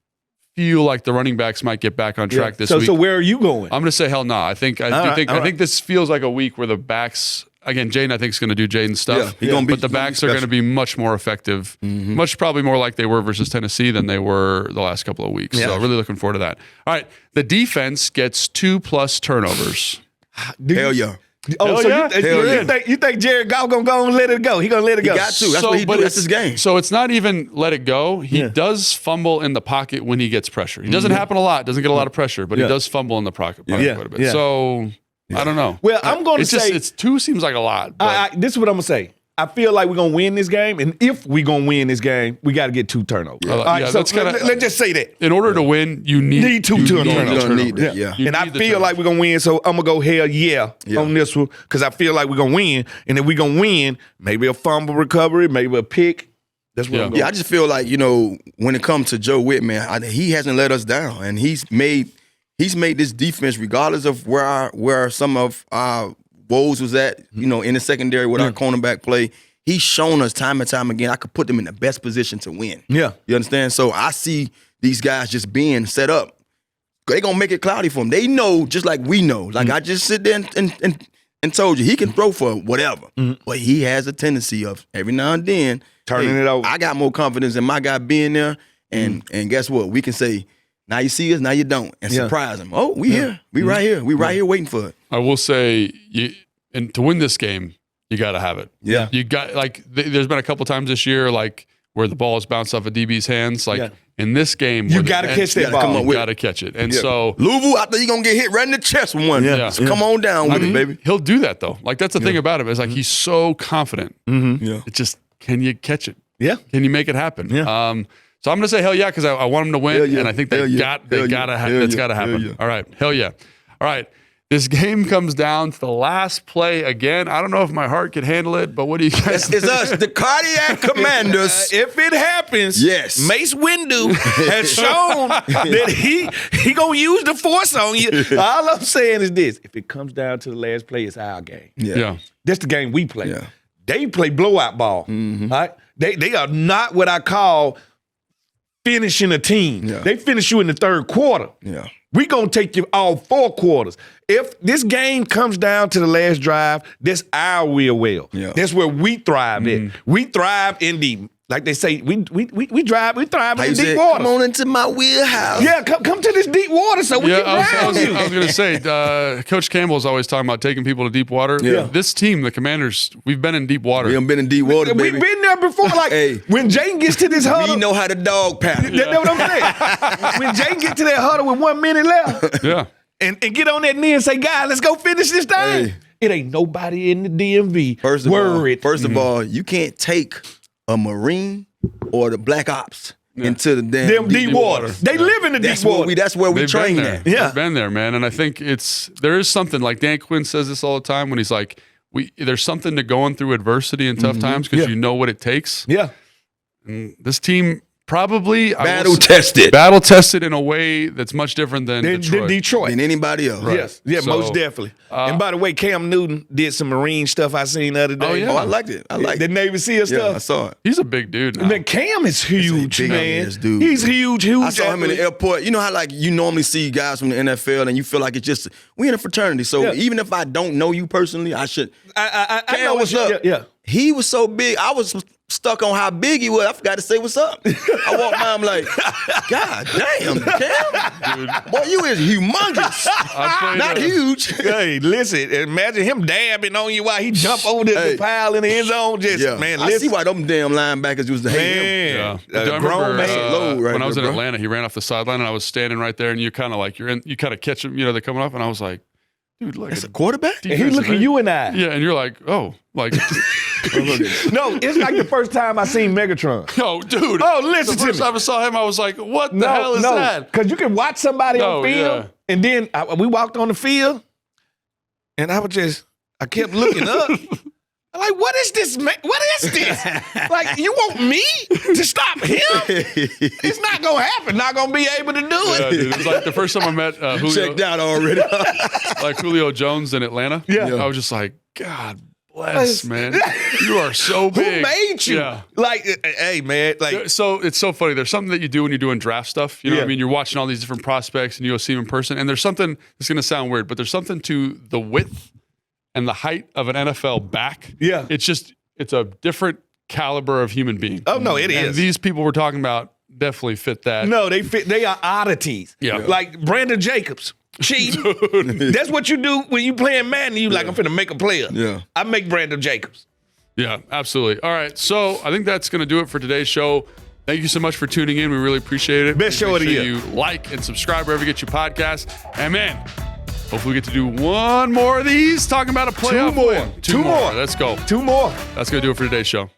feel like the running backs might get back on track this week. So where are you going? I'm going to say hell no. I think this feels like a week where the backs. Again, Jaden, I think, is going to do Jaden stuff. But the backs are going to be much more effective, probably more like they were versus Tennessee than they were the last couple of weeks. So really looking forward to that. All right, the defense gets 2+ turnovers. hell yeah. Oh, so yeah? you think Jared Goff gonna go and let it go? He gonna let it go. He got to. That's what he do. That's his game. So it's not even let it go. He does fumble in the pocket when he gets pressure. He doesn't happen a lot. Doesn't get a lot of pressure, but he does fumble in the pocket quite a bit. Yeah. So I don't know. Well, I'm gonna say it's 2 seems like a lot. But this is what I'm gonna say. I feel like we're gonna win this game, and if we're gonna win this game, we got to get 2 turnovers. All right, so let's just say that. In order to win, you need 2 turnovers. And I feel like we're gonna win, so I'm gonna go hell yeah on this one because I feel like we're gonna win, and if we're gonna win, maybe a fumble recovery, maybe a pick. That's what I'm going. I just feel like when it comes to Joe Whitt, man, he hasn't let us down, and he's made this defense, regardless of where some of our woes was at, in the secondary with our cornerback play. He's shown us time and time again I could put them in the best position to win. Yeah. You understand? So I see these guys just being set up. They're going to make it cloudy for him. They know just like we know. Like I just sit there and told you, he can throw for whatever. But he has a tendency of every now and then turning it over. I got more confidence in my guy being there. And guess what? We can say, now you see us, now you don't. And surprise him. Oh, we here. We right here. We right here waiting for it. I will say, and to win this game, you got to have it. Yeah. You got, there's been a couple times this year, where the ball has bounced off a DB's hands. In this game, you got to catch that ball. You got to catch it. And so Louisville, I think you're going to get hit right in the chest with one. Yeah. So come on down with it, baby. He'll do that, though. That's the thing about him. Is he's so confident. Yeah. It just can you catch it? Yeah. Can you make it happen? Yeah. So I'm going to say hell yeah because I want them to win, Hell yeah. and I think Hell yeah. got Hell to yeah. it's Hell got to yeah. happen. Hell yeah. All right, hell yeah. All right, this game comes down to the last play again. I don't know if my heart could handle it, but what do you guys? It's us, the Cardiac Commanders. If it happens, Yes. Mace Windu has shown that he gonna use the force on you. All I'm saying is this: if it comes down to the last play, it's our game. Yeah. That's the game we play. Yeah. They play blowout ball. Right? They are not what I call finishing a team. Yeah. They finish you in the third quarter. Yeah. We gonna take you all 4 quarters. If this game comes down to the last drive, that's our wheel well. Yeah. That's where we thrive in. We thrive in the, like they say, we thrive in the deep water. Come on into my wheelhouse. Yeah, come to this deep water so we Yeah, can I drown was you. going to say, Coach Campbell's always talking about taking people to deep water. Yeah. This team, the Commanders, we've been in deep water. We haven't been in deep water, baby. We've been there before. Like Hey. when Jay gets to this huddle, We know how to dog paddle. that's what I'm saying. When Jay gets to that huddle with 1 minute left, Yeah. and get on that knee and say, "God, let's go finish this thing." Hey. It ain't nobody in the DMV First of worried. all, you can't take a Marine or the Black Ops into the damn Them deep water. water. They live in the That's deep water. where we They've train been there. at. Yeah. They've been there, man. And I think there is something like Dan Quinn says this all the time when he's like, there's something to going through adversity and tough times because Yeah. you know what it takes. Yeah. And this team probably Battle tested in a way that's much different than Than Detroit. Detroit. than anybody else. Yes. Yeah, So, most definitely. And by the way, Cam Newton did some Marine stuff I seen the other day. Oh, yeah. Oh, I liked it. I liked The it. Navy SEAL Yeah, I stuff. saw it. He's a big dude now. Man, Cam is huge, big man. ass dude. He's huge. I saw him in the athlete. airport. You know how like you normally see guys from the NFL and you feel like it's just we in a fraternity. So Yeah. even if I don't know you personally, I should. I Cam, know what's what you- up? Yeah. He was so big. I was stuck on how big he was. I forgot to say what's up. I walked by him like, God damn, Cam. Boy, you is humongous. I played, Not huge. Hey, listen, imagine him dabbing on you while he jump over the pile in the end zone. Just, man, I listen. see why them damn linebackers used to hate him. Man, Yeah. I grown remember man. low right when I was there, in bro. Atlanta, he ran off the sideline and I was standing right there and you kind of like, you kind of catch them, they're coming off and I was like, dude, like That's a quarterback? And he look at you and I. Yeah, and you're like, oh, like, No, it's like the first time I seen Megatron. no, dude. Oh, listen the to first me. time I saw him, I was like, what the hell is that? Because you can watch somebody No, on field, yeah. and then we walked on the field, and I kept looking up. I'm like, what is this, man? What is this? Like, you want me to stop him? It's not going to happen. Not going to be able to do Yeah, it. dude, it was like the first time I met Julio, Checked out already. like Julio Jones in Atlanta. Yeah. I was just like, God bless, man. You are so Who big. made you? Yeah. Like, hey, man. Like, So it's so funny. There's something that you do when you're doing draft stuff. You know what I Yeah. mean? You're watching all these different prospects and you go see them in person. And there's something, it's going to sound weird, but there's something to the width and the height of an NFL back. Yeah. It's a different caliber of human being. oh, no, it And is. these people we're talking about definitely fit that. No, they fit. They are oddities. Yeah. Like Brandon Jacobs. Cheating. That's what you do when you playing Madden. You like, I'm finna make a player. Yeah. I make Brandon Jacobs. Yeah, absolutely. All right. So I think that's going to do it for today's show. Thank you so much for tuning in. We really appreciate it. Best show Make of the sure year. You like and subscribe wherever you get your podcast. And man, hopefully we get to do one more of these talking about a playoff more. win. Two more. Let's go. 2 more. That's going to do it for today's show.